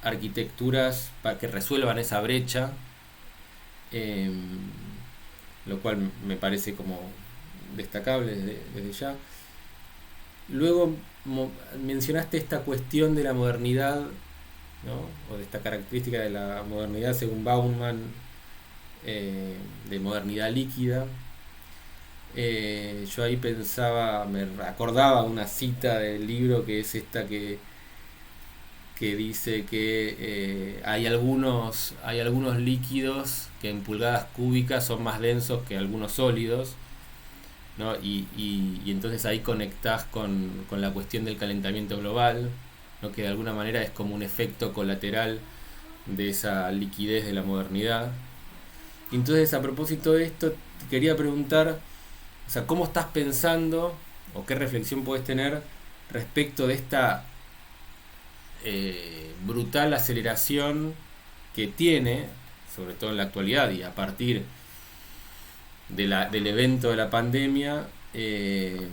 arquitecturas para que resuelvan esa brecha, lo cual me parece como destacable desde ya. Luego mencionaste esta cuestión de la modernidad, ¿no? O de esta característica de la modernidad según Bauman, de modernidad líquida. Yo ahí pensaba, me acordaba una cita del libro que es esta que dice que hay algunos líquidos que en pulgadas cúbicas son más densos que algunos sólidos, ¿no? Y entonces ahí conectás con la cuestión del calentamiento global, ¿no? Que de alguna manera es como un efecto colateral de esa liquidez de la modernidad. Y entonces, a propósito de esto, te quería preguntar, o sea, ¿cómo estás pensando o qué reflexión puedes tener respecto de esta brutal aceleración que tiene, sobre todo en la actualidad y a partir del evento de la pandemia, de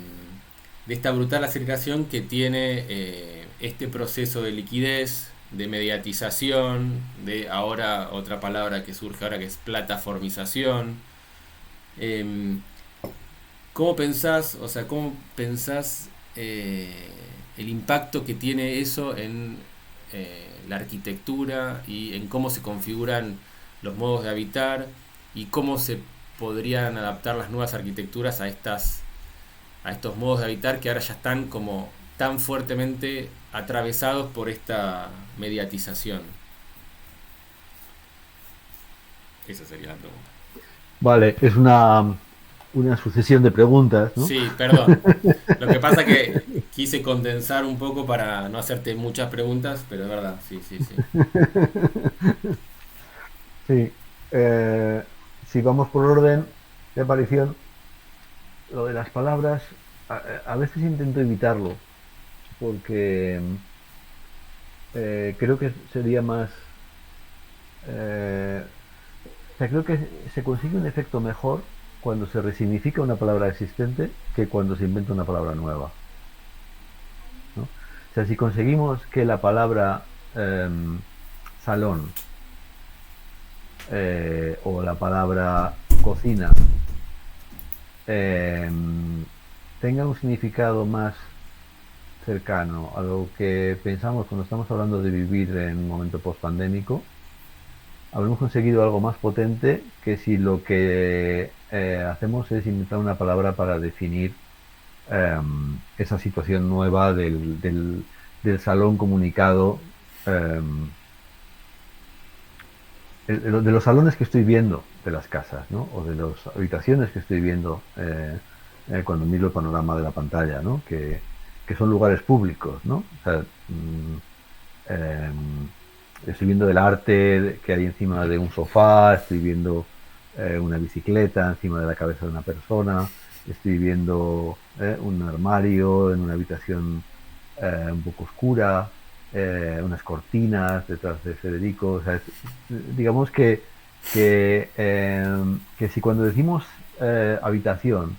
esta brutal aceleración que tiene este proceso de liquidez, de mediatización, de ahora otra palabra que surge ahora que es plataformización? ¿Cómo pensás el impacto que tiene eso en la arquitectura y en cómo se configuran los modos de habitar y cómo se podrían adaptar las nuevas arquitecturas a estos modos de habitar que ahora ya están como tan fuertemente atravesados por esta mediatización? Esa sería la pregunta. Vale, es una sucesión de preguntas, ¿no? Sí, perdón. Lo que pasa que quise condensar un poco para no hacerte muchas preguntas, pero es verdad, sí, sí, sí. Sí. Eh, si vamos por orden de aparición, lo de las palabras, a veces intento evitarlo, porque creo que sería más... eh, o sea, creo que se consigue un efecto mejor cuando se resignifica una palabra existente que cuando se inventa una palabra nueva, ¿no? O sea, si conseguimos que la palabra salón o la palabra cocina eh, tenga un significado más cercano a lo que pensamos cuando estamos hablando de vivir en un momento post-pandémico, habremos conseguido algo más potente que si lo que hacemos es inventar una palabra para definir esa situación nueva del salón comunicado, eh, de los salones que estoy viendo de las casas, ¿no? O de las habitaciones que estoy viendo cuando miro el panorama de la pantalla, ¿no? Que son lugares públicos, ¿no? O sea, eh, estoy viendo el arte que hay encima de un sofá, estoy viendo una bicicleta encima de la cabeza de una persona, estoy viendo un armario en una habitación un poco oscura, unas cortinas detrás de Federico. O sea, digamos que si cuando decimos habitación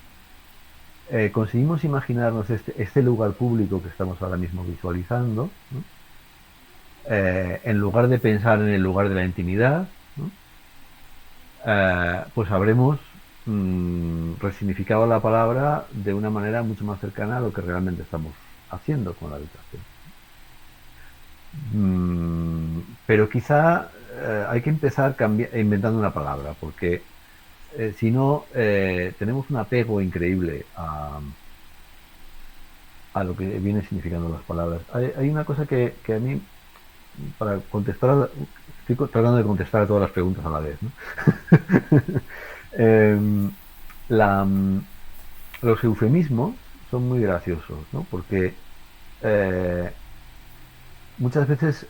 conseguimos imaginarnos este lugar público que estamos ahora mismo visualizando, ¿no? En lugar de pensar en el lugar de la intimidad, ¿no? Pues habremos resignificado la palabra de una manera mucho más cercana a lo que realmente estamos haciendo con la habitación. Pero quizá hay que empezar inventando una palabra, porque si no, tenemos un apego increíble a lo que viene significando las palabras. Hay una cosa que a mí, para contestar, estoy tratando de contestar a todas las preguntas a la vez, ¿no? Em, la, los eufemismos son muy graciosos, ¿no? Porque eh, muchas veces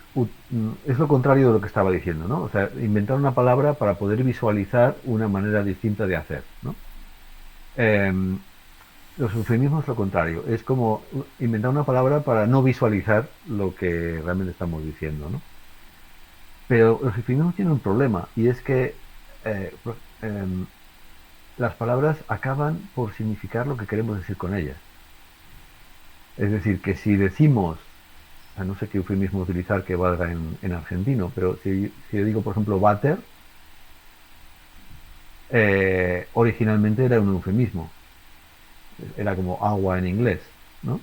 es lo contrario de lo que estaba diciendo, ¿no? O sea, inventar una palabra para poder visualizar una manera distinta de hacer, ¿no? Em, los eufemismos es lo contrario, es como inventar una palabra para no visualizar lo que realmente estamos diciendo, ¿no? Pero los eufemismos tienen un problema y es que eh, em, las palabras acaban por significar lo que queremos decir con ellas. Es decir, que si decimos, o sea, no sé qué eufemismo utilizar que valga en argentino, pero si yo digo, por ejemplo, váter, originalmente era un eufemismo, era como agua en inglés, ¿no?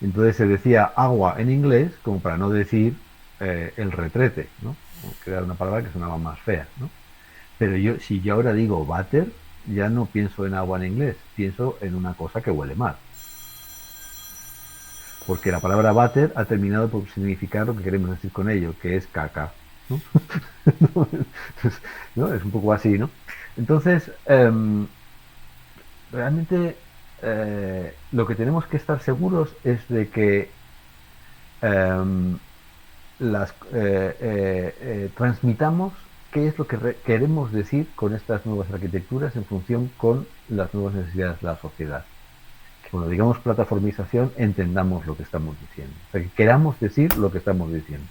Entonces se decía agua en inglés como para no decir el retrete, ¿no? Que era una palabra que sonaba más fea, ¿no? Pero si yo ahora digo váter, ya no pienso en agua en inglés, pienso en una cosa que huele mal. Porque la palabra váter ha terminado por significar lo que queremos decir con ello, que es caca, ¿no? ¿No? Es un poco así, ¿no? Entonces, realmente lo que tenemos que estar seguros es de que em, transmitamos qué es lo que queremos decir con estas nuevas arquitecturas en función con las nuevas necesidades de la sociedad. Que cuando digamos plataformización entendamos lo que estamos diciendo. O sea, que queramos decir lo que estamos diciendo.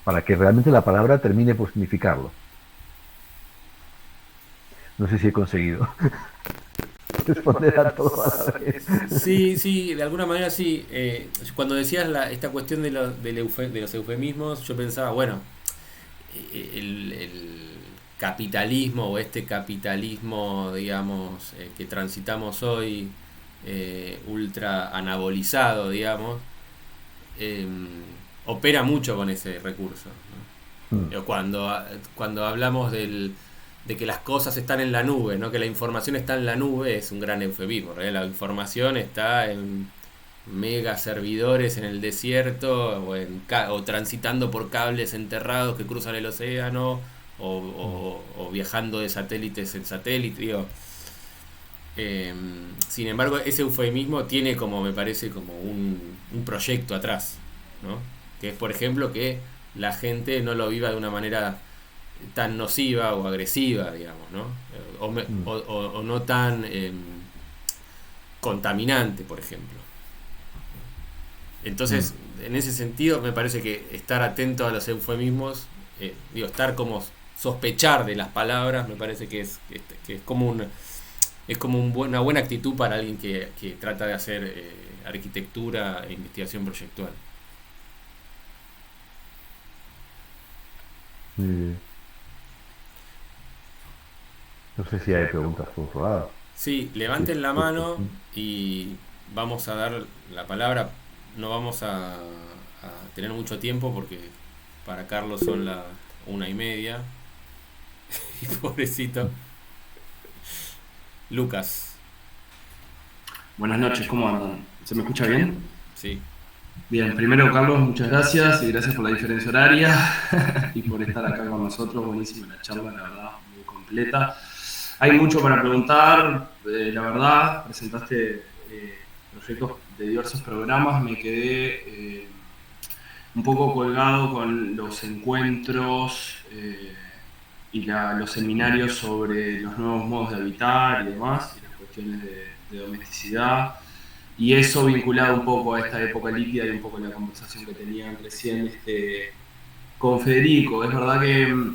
Para que realmente la palabra termine por significarlo. No sé si he conseguido responder a todo a la vez. Sí, sí, de alguna manera sí. Cuando decías esta cuestión de los eufemismos, yo pensaba, bueno, el capitalismo o este capitalismo, digamos, que transitamos hoy, ultra anabolizado, digamos, eh, opera mucho con ese recurso, Mm, ¿no? Cuando hablamos de que las cosas están en la nube, ¿no? Que la información está en la nube, es un gran eufemismo, ¿no? La información está en mega servidores en el desierto o transitando por cables enterrados que cruzan el océano o viajando de satélites en satélite, digo. Sin embargo, ese eufemismo tiene como, me parece, como un proyecto atrás, ¿no? Que es, por ejemplo, que la gente no lo viva de una manera tan nociva o agresiva, digamos, ¿no? O no tan contaminante, por ejemplo. Entonces, en ese sentido, me parece que estar atento a los eufemismos, estar como sospechar de las palabras, me parece que es como una buena actitud para alguien que trata de hacer arquitectura e investigación proyectual. No sé si hay preguntas por otro lado. Sí, levanten la mano y vamos a dar la palabra. No vamos a tener mucho tiempo porque para Carlos son las 1:30. Y pobrecito. Lucas. Buenas noches, ¿cómo andan? ¿Se me escucha bien? Sí. Bien, primero Carlos, muchas gracias y gracias por la diferencia horaria y por estar acá con nosotros. Buenísima la charla, la verdad, muy completa. Hay mucho para preguntar, la verdad, presentaste proyectos de diversos programas, me quedé un poco colgado con los encuentros y los seminarios sobre los nuevos modos de habitar y demás, y las cuestiones de domesticidad. Y eso vinculado un poco a esta época líquida y un poco a la conversación que tenían recién con Federico. Es verdad que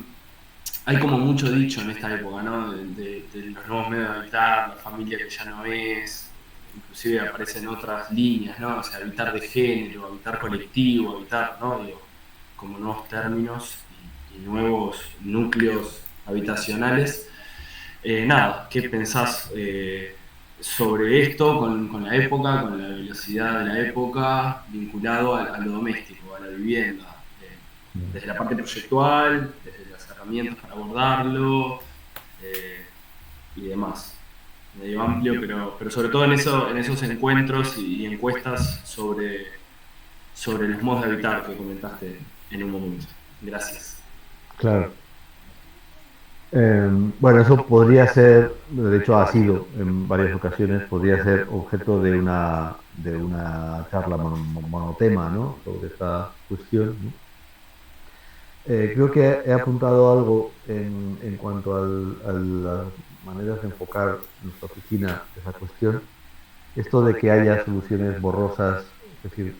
hay como mucho dicho en esta época, ¿no? De los nuevos medios de habitar, la familia que ya no es, inclusive aparecen otras líneas, ¿no? O sea, habitar de género, habitar colectivo, habitar, ¿no? Digo, como nuevos términos y nuevos núcleos habitacionales. Nada, ¿qué pensás sobre esto con la época, con la velocidad de la época, vinculado a lo doméstico, a la vivienda? Desde la parte proyectual, desde las herramientas para abordarlo y demás. Medio amplio, pero sobre todo en esos encuentros y encuestas sobre los modos de habitar que comentaste en un momento. Gracias. Claro. Bueno, eso podría ser, de hecho ha sido en varias ocasiones, podría ser objeto de una charla monotema, ¿no? Sobre esta cuestión, ¿no? Creo que he apuntado algo en cuanto a las maneras de enfocar nuestra oficina esa cuestión. Esto de que haya soluciones borrosas, es decir,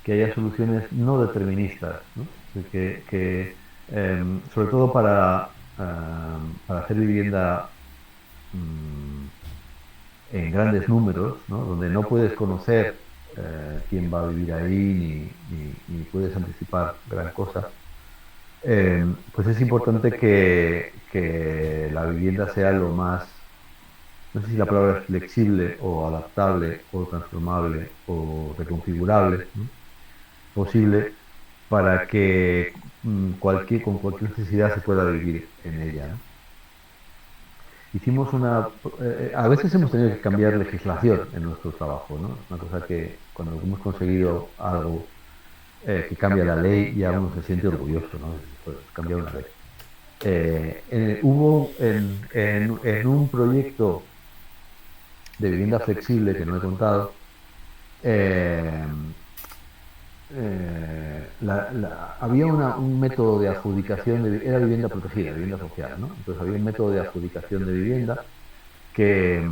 que haya soluciones no deterministas, ¿no? Sobre todo para hacer vivienda en grandes números, ¿no? Donde no puedes conocer quién va a vivir ahí ni puedes anticipar gran cosa. Pues es importante que la vivienda sea lo más, no sé si la palabra es flexible o adaptable o transformable o reconfigurable, ¿no? Posible para que con cualquier necesidad se pueda vivir en ella, ¿no? Hicimos a veces hemos tenido que cambiar legislación en nuestro trabajo, ¿no? Una cosa que cuando hemos conseguido algo que cambia la ley, ya uno se siente orgulloso, ¿no? Pues, cambiar una ley. Hubo en un proyecto de vivienda flexible que no he contado, había un método de adjudicación, era vivienda protegida, vivienda social, ¿no? Entonces había un método de adjudicación de vivienda que,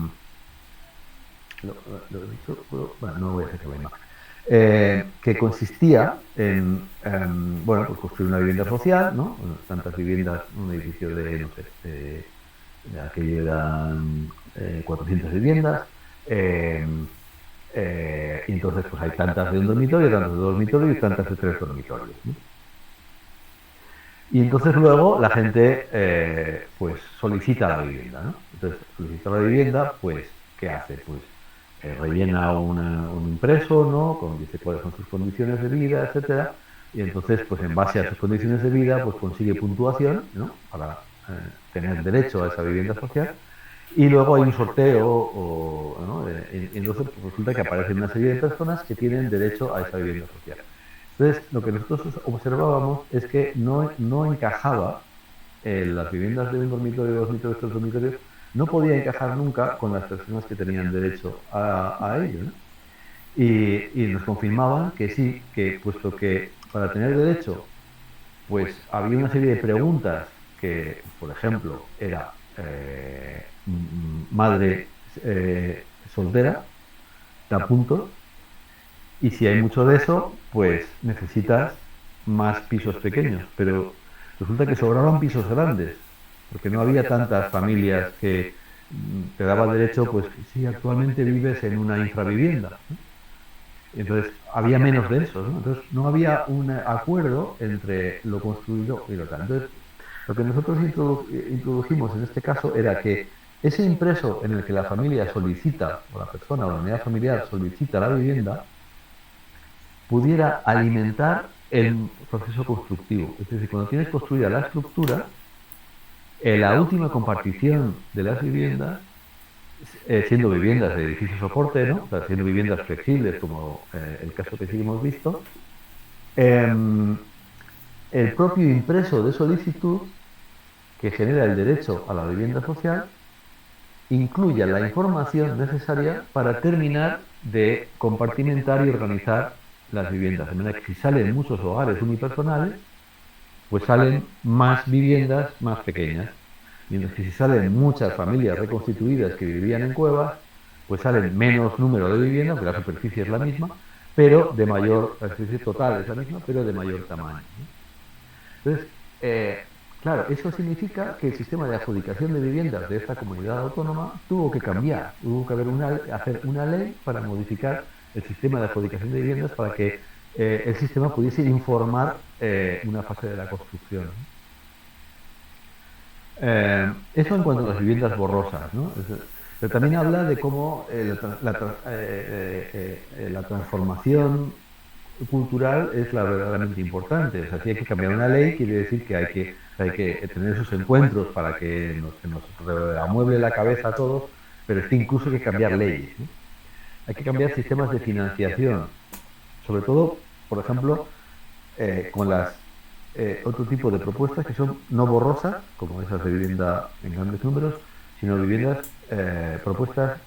lo he dicho, bueno, no voy a hacer que vaya más. Que consistía bueno, pues construir una vivienda social, ¿no? Tantas viviendas, un edificio de, no sé, de aquello eran 400 viviendas, y entonces pues hay tantas de un dormitorio, tantas de dos dormitorios y tantas de tres dormitorios, ¿no? Y entonces luego la gente pues solicita la vivienda, ¿no? Entonces solicita la vivienda, pues ¿qué hace? Pues rellena un impreso, ¿no? Dice cuáles son sus condiciones de vida, etcétera, y entonces pues en base a sus condiciones de vida pues consigue puntuación, ¿no? Para tener derecho a esa vivienda social. Y luego hay un sorteo, ¿no? Y entonces pues, resulta que aparecen una serie de personas que tienen derecho a esa vivienda social. Entonces, lo que nosotros observábamos es que no encajaba las viviendas de un dormitorio, dos dormitorios, tres dormitorios, no podía encajar nunca con las personas que tenían derecho a ello, ¿no? Y nos confirmaban que sí, que puesto que para tener derecho, pues había una serie de preguntas que, por ejemplo, era madre soltera, da puntos, y si hay mucho de eso, pues necesitas más pisos pequeños, pero resulta que sobraban pisos grandes, porque no había tantas familias que te daba derecho, pues sí, actualmente vives en una infravivienda, ¿no? Entonces, había menos de eso, ¿no? Entonces, no había un acuerdo entre lo construido y lo tal. Entonces, lo que nosotros introdujimos en este caso era que ese impreso en el que la familia solicita, o la persona o la unidad familiar solicita la vivienda, pudiera alimentar el proceso constructivo. Es decir, cuando tienes construida la estructura, la última compartición de las viviendas, siendo viviendas de edificio soporte, ¿no? O sea, siendo viviendas flexibles, como el caso que sí hemos visto, em, el propio impreso de solicitud que genera el derecho a la vivienda social incluya la información necesaria para terminar de compartimentar y organizar las viviendas. De manera que si salen muchos hogares unipersonales, pues salen más viviendas más pequeñas. Mientras que si salen muchas familias reconstituidas que vivían en cuevas, pues salen menos número de viviendas, porque la superficie es la misma, pero de mayor, la superficie total es la misma, pero de mayor tamaño, ¿no? Entonces, claro, eso significa que el sistema de adjudicación de viviendas de esta comunidad autónoma tuvo que cambiar, tuvo que hacer una ley para modificar el sistema de adjudicación de viviendas para que el sistema pudiese informar una fase de la construcción, ¿no? Eso en cuanto a las viviendas borrosas, ¿no? Pero también habla de cómo la transformación cultural es la verdaderamente importante. O sea, si hay que cambiar una ley, quiere decir que hay que tener esos encuentros para que se nos amueble la cabeza a todos, pero es que incluso hay que cambiar leyes, ¿no? Hay que cambiar sistemas de financiación, sobre todo, por ejemplo, con las otro tipo de propuestas que son no borrosas, como esas de vivienda en grandes números, sino viviendas, propuestas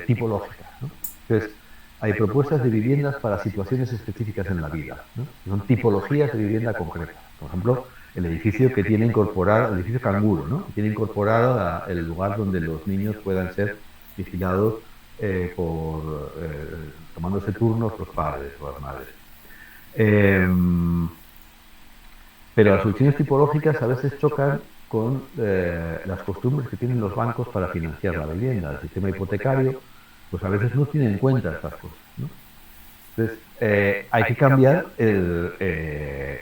tipológicas, ¿no? Entonces, hay propuestas de viviendas para situaciones específicas en la vida, ¿no? Son tipologías de vivienda concretas. Por ejemplo, el edificio que tiene incorporado, el edificio canguro, ¿no? Que tiene incorporado el lugar donde los niños puedan ser vigilados tomándose turnos los padres o las madres. Pero las soluciones tipológicas a veces chocan con las costumbres que tienen los bancos para financiar la vivienda. El sistema hipotecario, pues a veces no tiene en cuenta estas cosas, ¿no? Entonces, hay que cambiar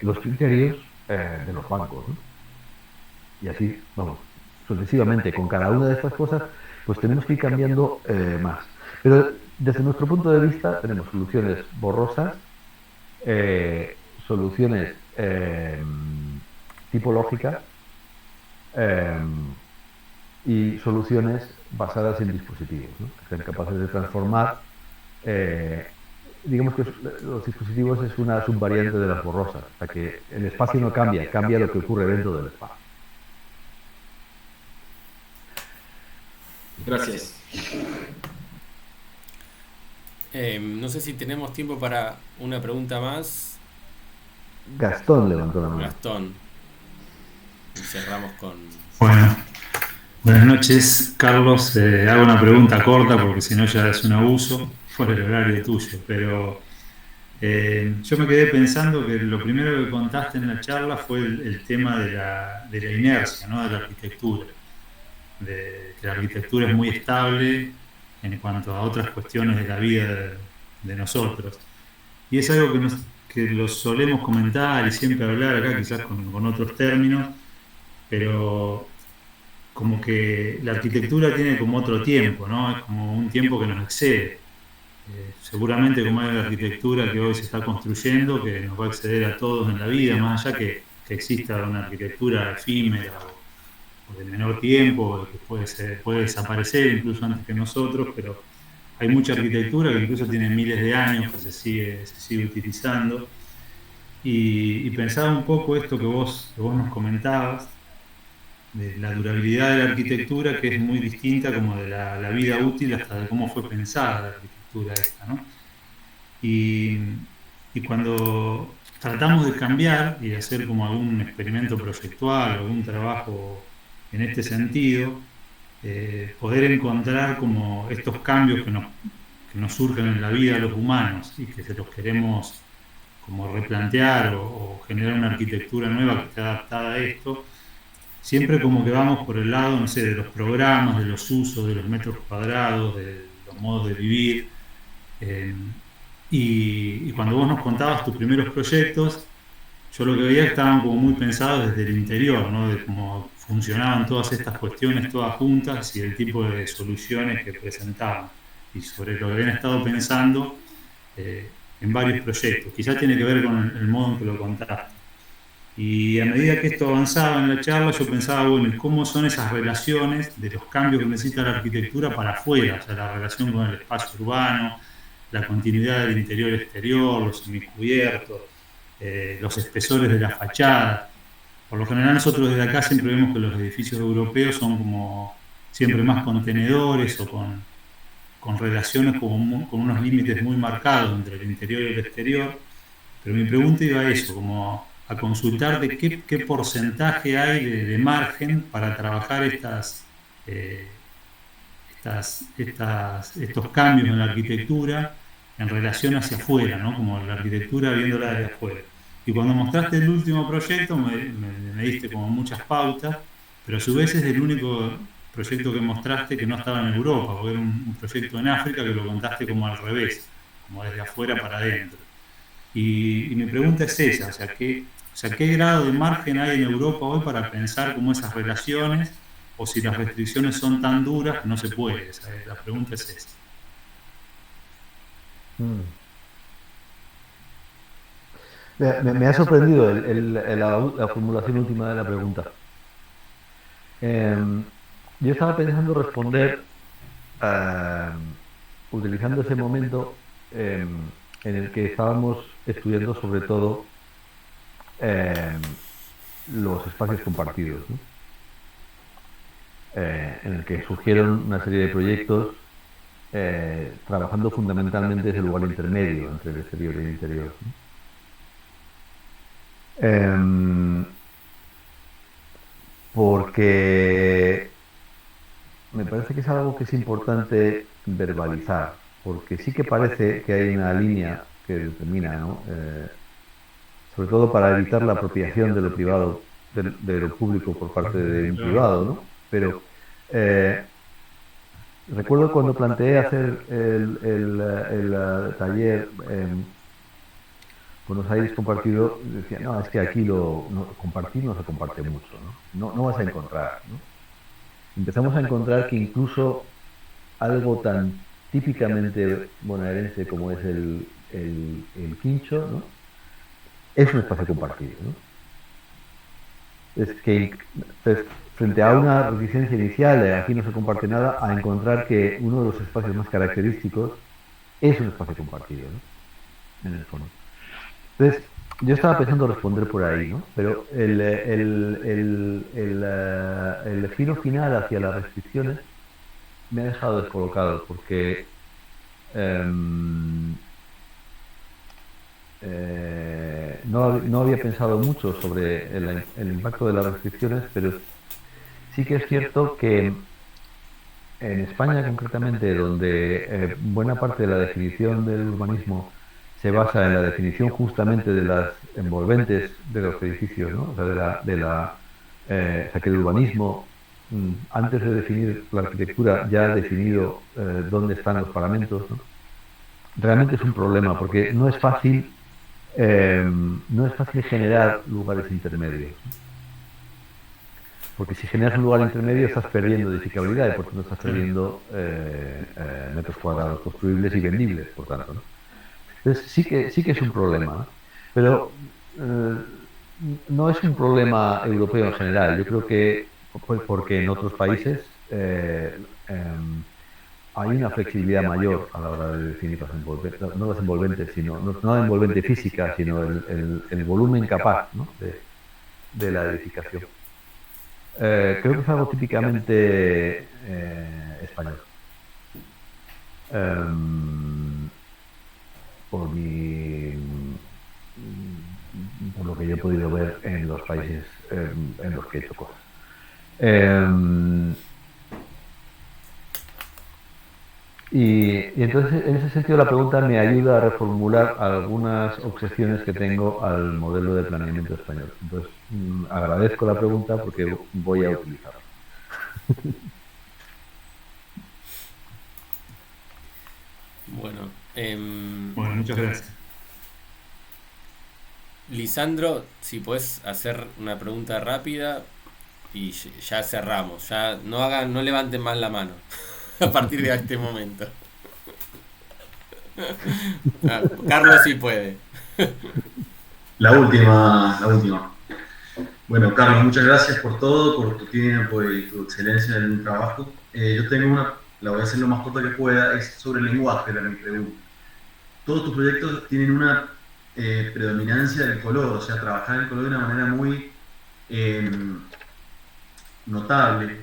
los criterios de los bancos, ¿no? Y así, vamos, sucesivamente, con cada una de estas cosas, pues tenemos que ir cambiando más. Pero desde nuestro punto de vista tenemos soluciones borrosas, soluciones tipológicas y soluciones basadas en dispositivos, ¿no? Que sean capaces de transformar, digamos que los dispositivos es una subvariante de las borrosas, o sea que el espacio no cambia, cambia lo que ocurre dentro del espacio. Gracias. No sé si tenemos tiempo para una pregunta más. Gastón levantó la mano. Gastón. Y cerramos con... Bueno, buenas noches, Carlos. Hago una pregunta corta porque si no ya es un abuso por el horario tuyo, pero yo me quedé pensando que lo primero que contaste en la charla fue el tema de la inercia, ¿no? De la arquitectura. Que la arquitectura es muy estable en cuanto a otras cuestiones de la vida de nosotros. Y es algo que lo solemos comentar y siempre hablar acá, quizás con otros términos, pero como que la arquitectura tiene como otro tiempo, ¿no? Es como un tiempo que nos excede. Seguramente como hay la arquitectura que hoy se está construyendo, que nos va a exceder a todos en la vida, más allá que exista una arquitectura efímera o de menor tiempo, que puede desaparecer incluso antes que nosotros, pero hay mucha arquitectura que incluso tiene miles de años que se sigue utilizando. Y pensaba un poco esto que vos nos comentabas, de la durabilidad de la arquitectura, que es muy distinta como de la vida útil hasta de cómo fue pensada la arquitectura esta, ¿no? Y cuando tratamos de cambiar y de hacer como algún experimento proyectual o algún trabajo en este sentido, poder encontrar como estos cambios que nos surgen en la vida de los humanos y que se los queremos como replantear o generar una arquitectura nueva que esté adaptada a esto, siempre como que vamos por el lado, no sé, de los programas, de los usos, de los metros cuadrados, de los modos de vivir. Y cuando vos nos contabas tus primeros proyectos, yo lo que veía que estaban como muy pensados desde el interior, ¿no? De cómo funcionaban todas estas cuestiones todas juntas y el tipo de soluciones que presentaban. Y sobre lo que habían estado pensando en varios proyectos. Quizás tiene que ver con el modo en que lo contaste. Y a medida que esto avanzaba en la charla, yo pensaba, bueno, ¿y cómo son esas relaciones de los cambios que necesita la arquitectura para afuera? O sea, la relación con el espacio urbano, la continuidad del interior-exterior, los semicubiertos, los espesores de la fachada. Por lo general nosotros desde acá siempre vemos que los edificios europeos son como siempre más contenedores o con relaciones con unos límites muy marcados entre el interior y el exterior. Pero mi pregunta iba a eso, como a consultar de qué porcentaje hay de margen para trabajar estos cambios en la arquitectura en relación hacia afuera, ¿no? Como la arquitectura viéndola desde afuera. Y cuando mostraste el último proyecto me diste como muchas pautas, pero a su vez es el único proyecto que mostraste que no estaba en Europa, porque era un proyecto en África que lo contaste como al revés, como desde afuera para adentro. Y mi pregunta es esa, o sea, ¿qué grado de margen hay en Europa hoy para pensar como esas relaciones, o si las restricciones son tan duras que no se puede? O sea, la pregunta es esa. Me ha sorprendido la formulación última de la pregunta. Yo estaba pensando responder utilizando ese momento en el que estábamos estudiando sobre todo los espacios compartidos, ¿no? En el que surgieron una serie de proyectos trabajando fundamentalmente desde el lugar intermedio entre el exterior y el interior, ¿no? Porque me parece que es algo que es importante verbalizar, porque sí que parece que hay una línea que determina, ¿no? Sobre todo para evitar la apropiación de lo privado, de lo público por parte de un privado, ¿no? Pero recuerdo cuando planteé hacer el taller Buenos Aires compartido, decía, no, es que aquí compartir no se comparte mucho, ¿no? No vas a encontrar, ¿no? Empezamos a encontrar que incluso algo tan típicamente bonaerense como es el quincho, ¿no? Es un espacio compartido, ¿no? Es que frente a una reticencia inicial de aquí no se comparte nada, a encontrar que uno de los espacios más característicos es un espacio compartido, ¿no? En el fondo. Entonces, yo estaba pensando responder por ahí, ¿no? Pero el giro final hacia las restricciones me ha dejado descolocado porque no había pensado mucho sobre el impacto de las restricciones, pero sí que es cierto que en España concretamente, donde buena parte de la definición del urbanismo se basa en la definición justamente de las envolventes de los edificios, ¿no? O sea, o sea, que el urbanismo, antes de definir la arquitectura, ya ha definido dónde están los paramentos, ¿no? Realmente es un problema, porque no es fácil generar lugares intermedios. Porque si generas un lugar intermedio estás perdiendo edificabilidad y por tanto estás perdiendo metros cuadrados construibles y vendibles, por tanto, ¿no? Entonces sí que es un problema, ¿no? Pero no es un problema europeo en general. Yo creo que porque en otros países hay una flexibilidad mayor a la hora de definir las envolventes, no las envolventes, sino no la envolvente física, sino el volumen capaz, ¿no? de la edificación. Creo que es algo típicamente español. Em, por mi, por lo que yo he podido ver en los países en los que he hecho cosas. Em, y entonces, en ese sentido, la pregunta me ayuda a reformular algunas objeciones que tengo al modelo de planeamiento español. Entonces, agradezco la pregunta porque voy a utilizarla. Bueno, Bueno, muchas gracias. Lisandro, si puedes hacer una pregunta rápida y ya cerramos. Ya no levanten más la mano a partir de este momento. Carlos sí puede. La última. Bueno, Carlos, muchas gracias por todo, por tu tiempo y tu excelencia en el trabajo. Yo tengo la voy a hacer lo más corta que pueda, es sobre el lenguaje, mi pregunta. Todos tus proyectos tienen una predominancia del color, o sea, trabajar el color de una manera muy notable.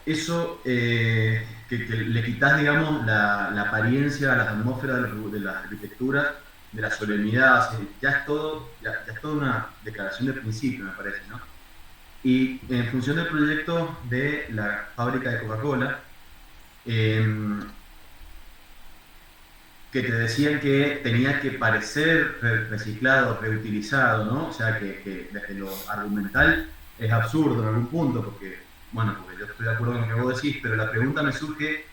Eso que le quitas, digamos, la apariencia a las atmósferas de la arquitectura, de la solemnidad, ya es toda una declaración de principio, me parece, ¿no? Y en función del proyecto de la fábrica de Coca-Cola, que te decían que tenía que parecer reciclado, reutilizado, ¿no? O sea, que desde lo argumental es absurdo en algún punto, porque yo estoy de acuerdo con lo que vos decís, pero la pregunta me surge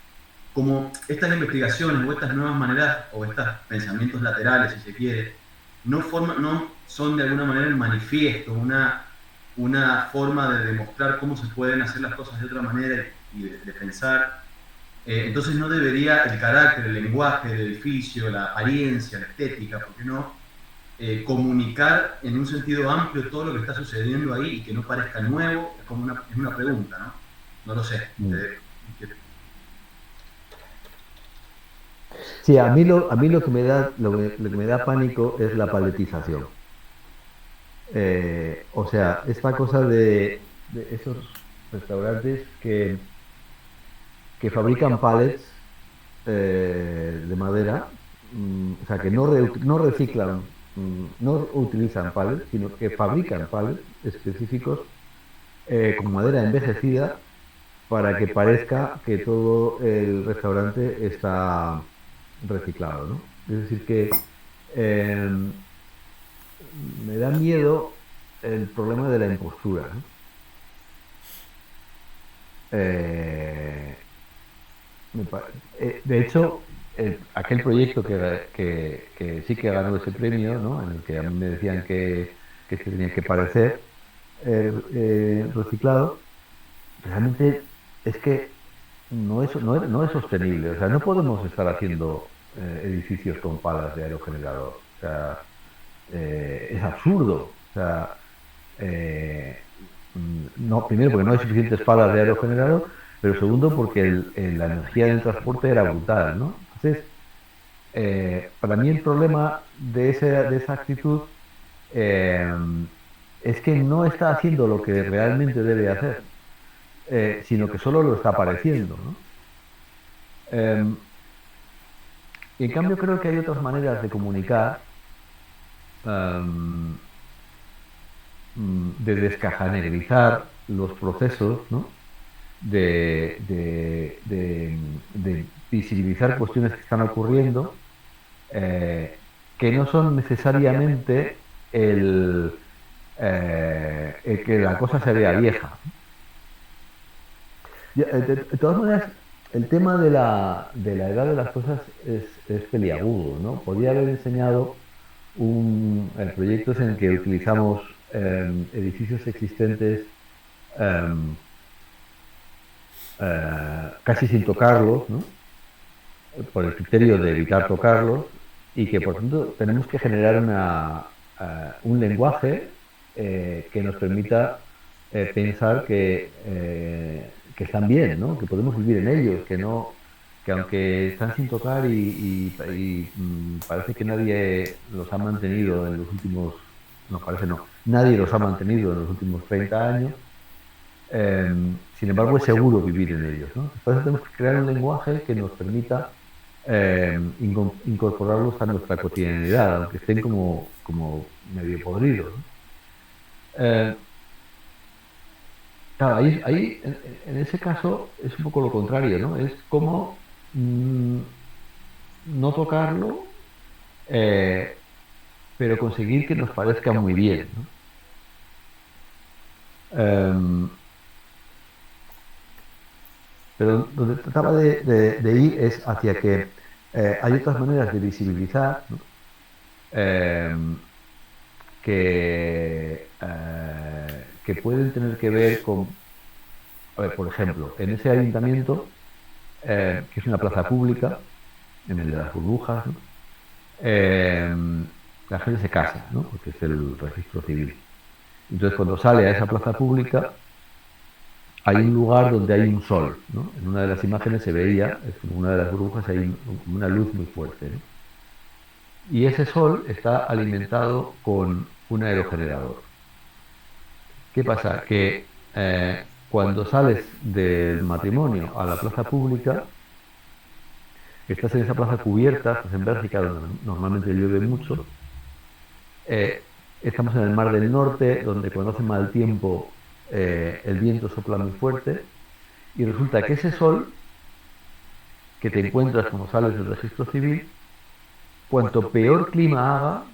como estas investigaciones o estas nuevas maneras o estos pensamientos laterales, si se quiere, no son de alguna manera el manifiesto, una forma de demostrar cómo se pueden hacer las cosas de otra manera y de pensar. Entonces no debería el carácter, el lenguaje del edificio, la apariencia, la estética, ¿por qué no? Comunicar en un sentido amplio todo lo que está sucediendo ahí y que no parezca nuevo, es una pregunta, ¿no? No lo sé. Sí, a mí lo que me da pánico es la paletización. O sea, esta cosa de esos restaurantes que fabrican palets de madera, o sea, que no reciclan, no utilizan palets, sino que fabrican palets específicos con madera envejecida para que parezca que todo el restaurante está reciclado, ¿no? Es decir, que me da miedo el problema de la impostura, ¿no? De hecho, aquel proyecto que sí que ganó ese premio, ¿no? En el que a mí me decían que se tenía que parecer reciclado, realmente es que no es sostenible. O sea, no podemos estar haciendo edificios con palas de aerogenerador. O sea, es absurdo. O sea, no, primero porque no hay suficientes palas de aerogenerador, pero segundo porque la energía del transporte era brutal, ¿no? Entonces, para mí el problema de esa actitud es que no está haciendo lo que realmente debe hacer, sino que solo lo está pareciendo, ¿no? Y en cambio creo que hay otras maneras de comunicar, de descajanerizar los procesos, ¿no? De visibilizar cuestiones que están ocurriendo, que no son necesariamente el que la cosa se vea vieja. De todas maneras, el tema de la edad de las cosas es peliagudo, ¿no? Podría haber enseñado el proyecto en el que utilizamos edificios existentes casi sin tocarlos, ¿no? Por el criterio de evitar tocarlos, y que por tanto tenemos que generar un lenguaje que nos permita pensar que están bien, ¿no? Que podemos vivir en ellos, que aunque están sin tocar y parece que nadie los ha mantenido en los últimos, no parece no, nadie los ha mantenido en los últimos 30 años, sin embargo es seguro vivir en ellos, ¿no? Por eso tenemos que crear un lenguaje que nos permita incorporarlos a nuestra cotidianidad, aunque estén como medio podridos, ¿no? Claro, ahí en ese caso es un poco lo contrario, ¿no? Es como no tocarlo, pero conseguir que nos parezca muy bien, ¿no? Pero donde trataba de ir es hacia que hay otras maneras de visibilizar, ¿no? Que pueden tener que ver con, a ver, por ejemplo, en ese ayuntamiento, que es una plaza pública, en el de las burbujas, ¿no? La gente se casa, ¿no? Porque es el registro civil. Entonces, cuando sale a esa plaza pública, hay un lugar donde hay un sol, ¿no? En una de las imágenes se veía, en una de las burbujas hay una luz muy fuerte, ¿no? Y ese sol está alimentado con un aerogenerador. ¿Qué pasa? Que cuando sales del matrimonio a la plaza pública, estás en esa plaza cubierta, estás en Bélgica, donde normalmente llueve mucho. Estamos en el Mar del Norte, donde cuando hace mal tiempo el viento sopla muy fuerte. Y resulta que ese sol que te encuentras cuando sales del registro civil, cuanto peor clima haga,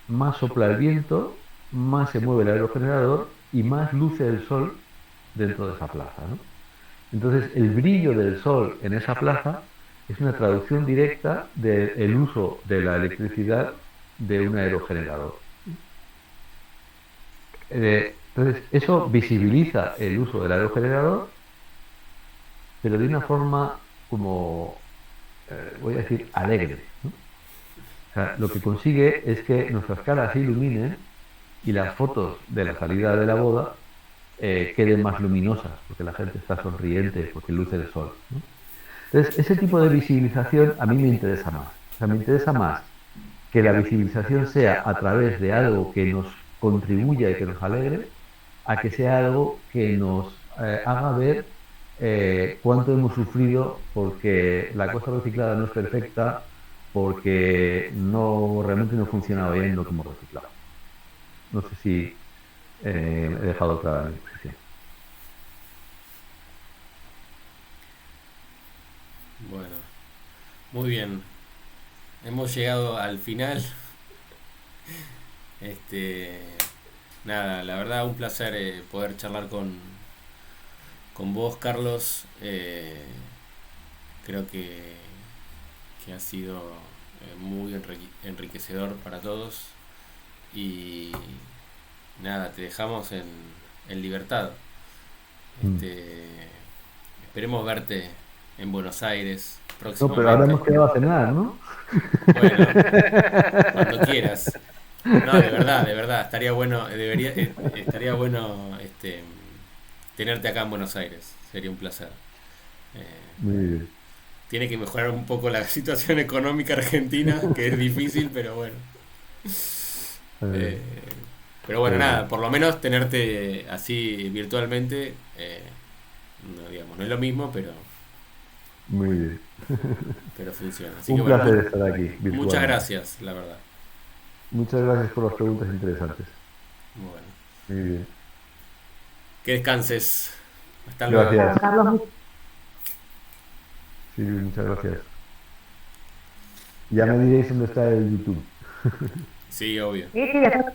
más sopla el viento, más se mueve el aerogenerador y más luce el sol dentro de esa plaza, ¿no? Entonces, el brillo del sol en esa plaza es una traducción directa del uso de la electricidad de un aerogenerador. Entonces, eso visibiliza el uso del aerogenerador, pero de una forma como, voy a decir, alegre, ¿no? O sea, lo que consigue es que nuestras caras se iluminen y las fotos de la salida de la boda queden más luminosas, porque la gente está sonriente, porque luce el sol, ¿no? Entonces, ese tipo de visibilización a mí me interesa más. O sea, me interesa más que la visibilización sea a través de algo que nos contribuya y que nos alegre, a que sea algo que nos haga ver cuánto hemos sufrido porque la cosa reciclada no es perfecta, porque realmente no funcionaba bien lo que hemos reciclado. No sé si he dejado clara mi posición. Bueno, muy bien. Hemos llegado al final. Nada, la verdad un placer poder charlar con vos, Carlos. Creo que ha sido muy enriquecedor para todos. Y nada, te dejamos en libertad. Esperemos verte en Buenos Aires No, próximamente. pero ahora hemos quedado a cenar, ¿no? Bueno, cuando quieras. No, de verdad, estaría bueno, estaría bueno tenerte acá en Buenos Aires. Sería un placer. Muy bien. Tiene que mejorar un poco la situación económica argentina, que es difícil, pero bueno. Pero bueno, nada, por lo menos tenerte así virtualmente, no, digamos, no es lo mismo, pero Muy bien. funciona. Así Un que bueno, placer estar aquí. muchas virtualmente. gracias, la verdad. Muchas gracias por las preguntas interesantes. Bueno, Muy bien. que descanses. Hasta luego. Gracias. Carlos, Sí, muchas gracias. Ya me diréis dónde está el YouTube. Sí, obvio. sí, después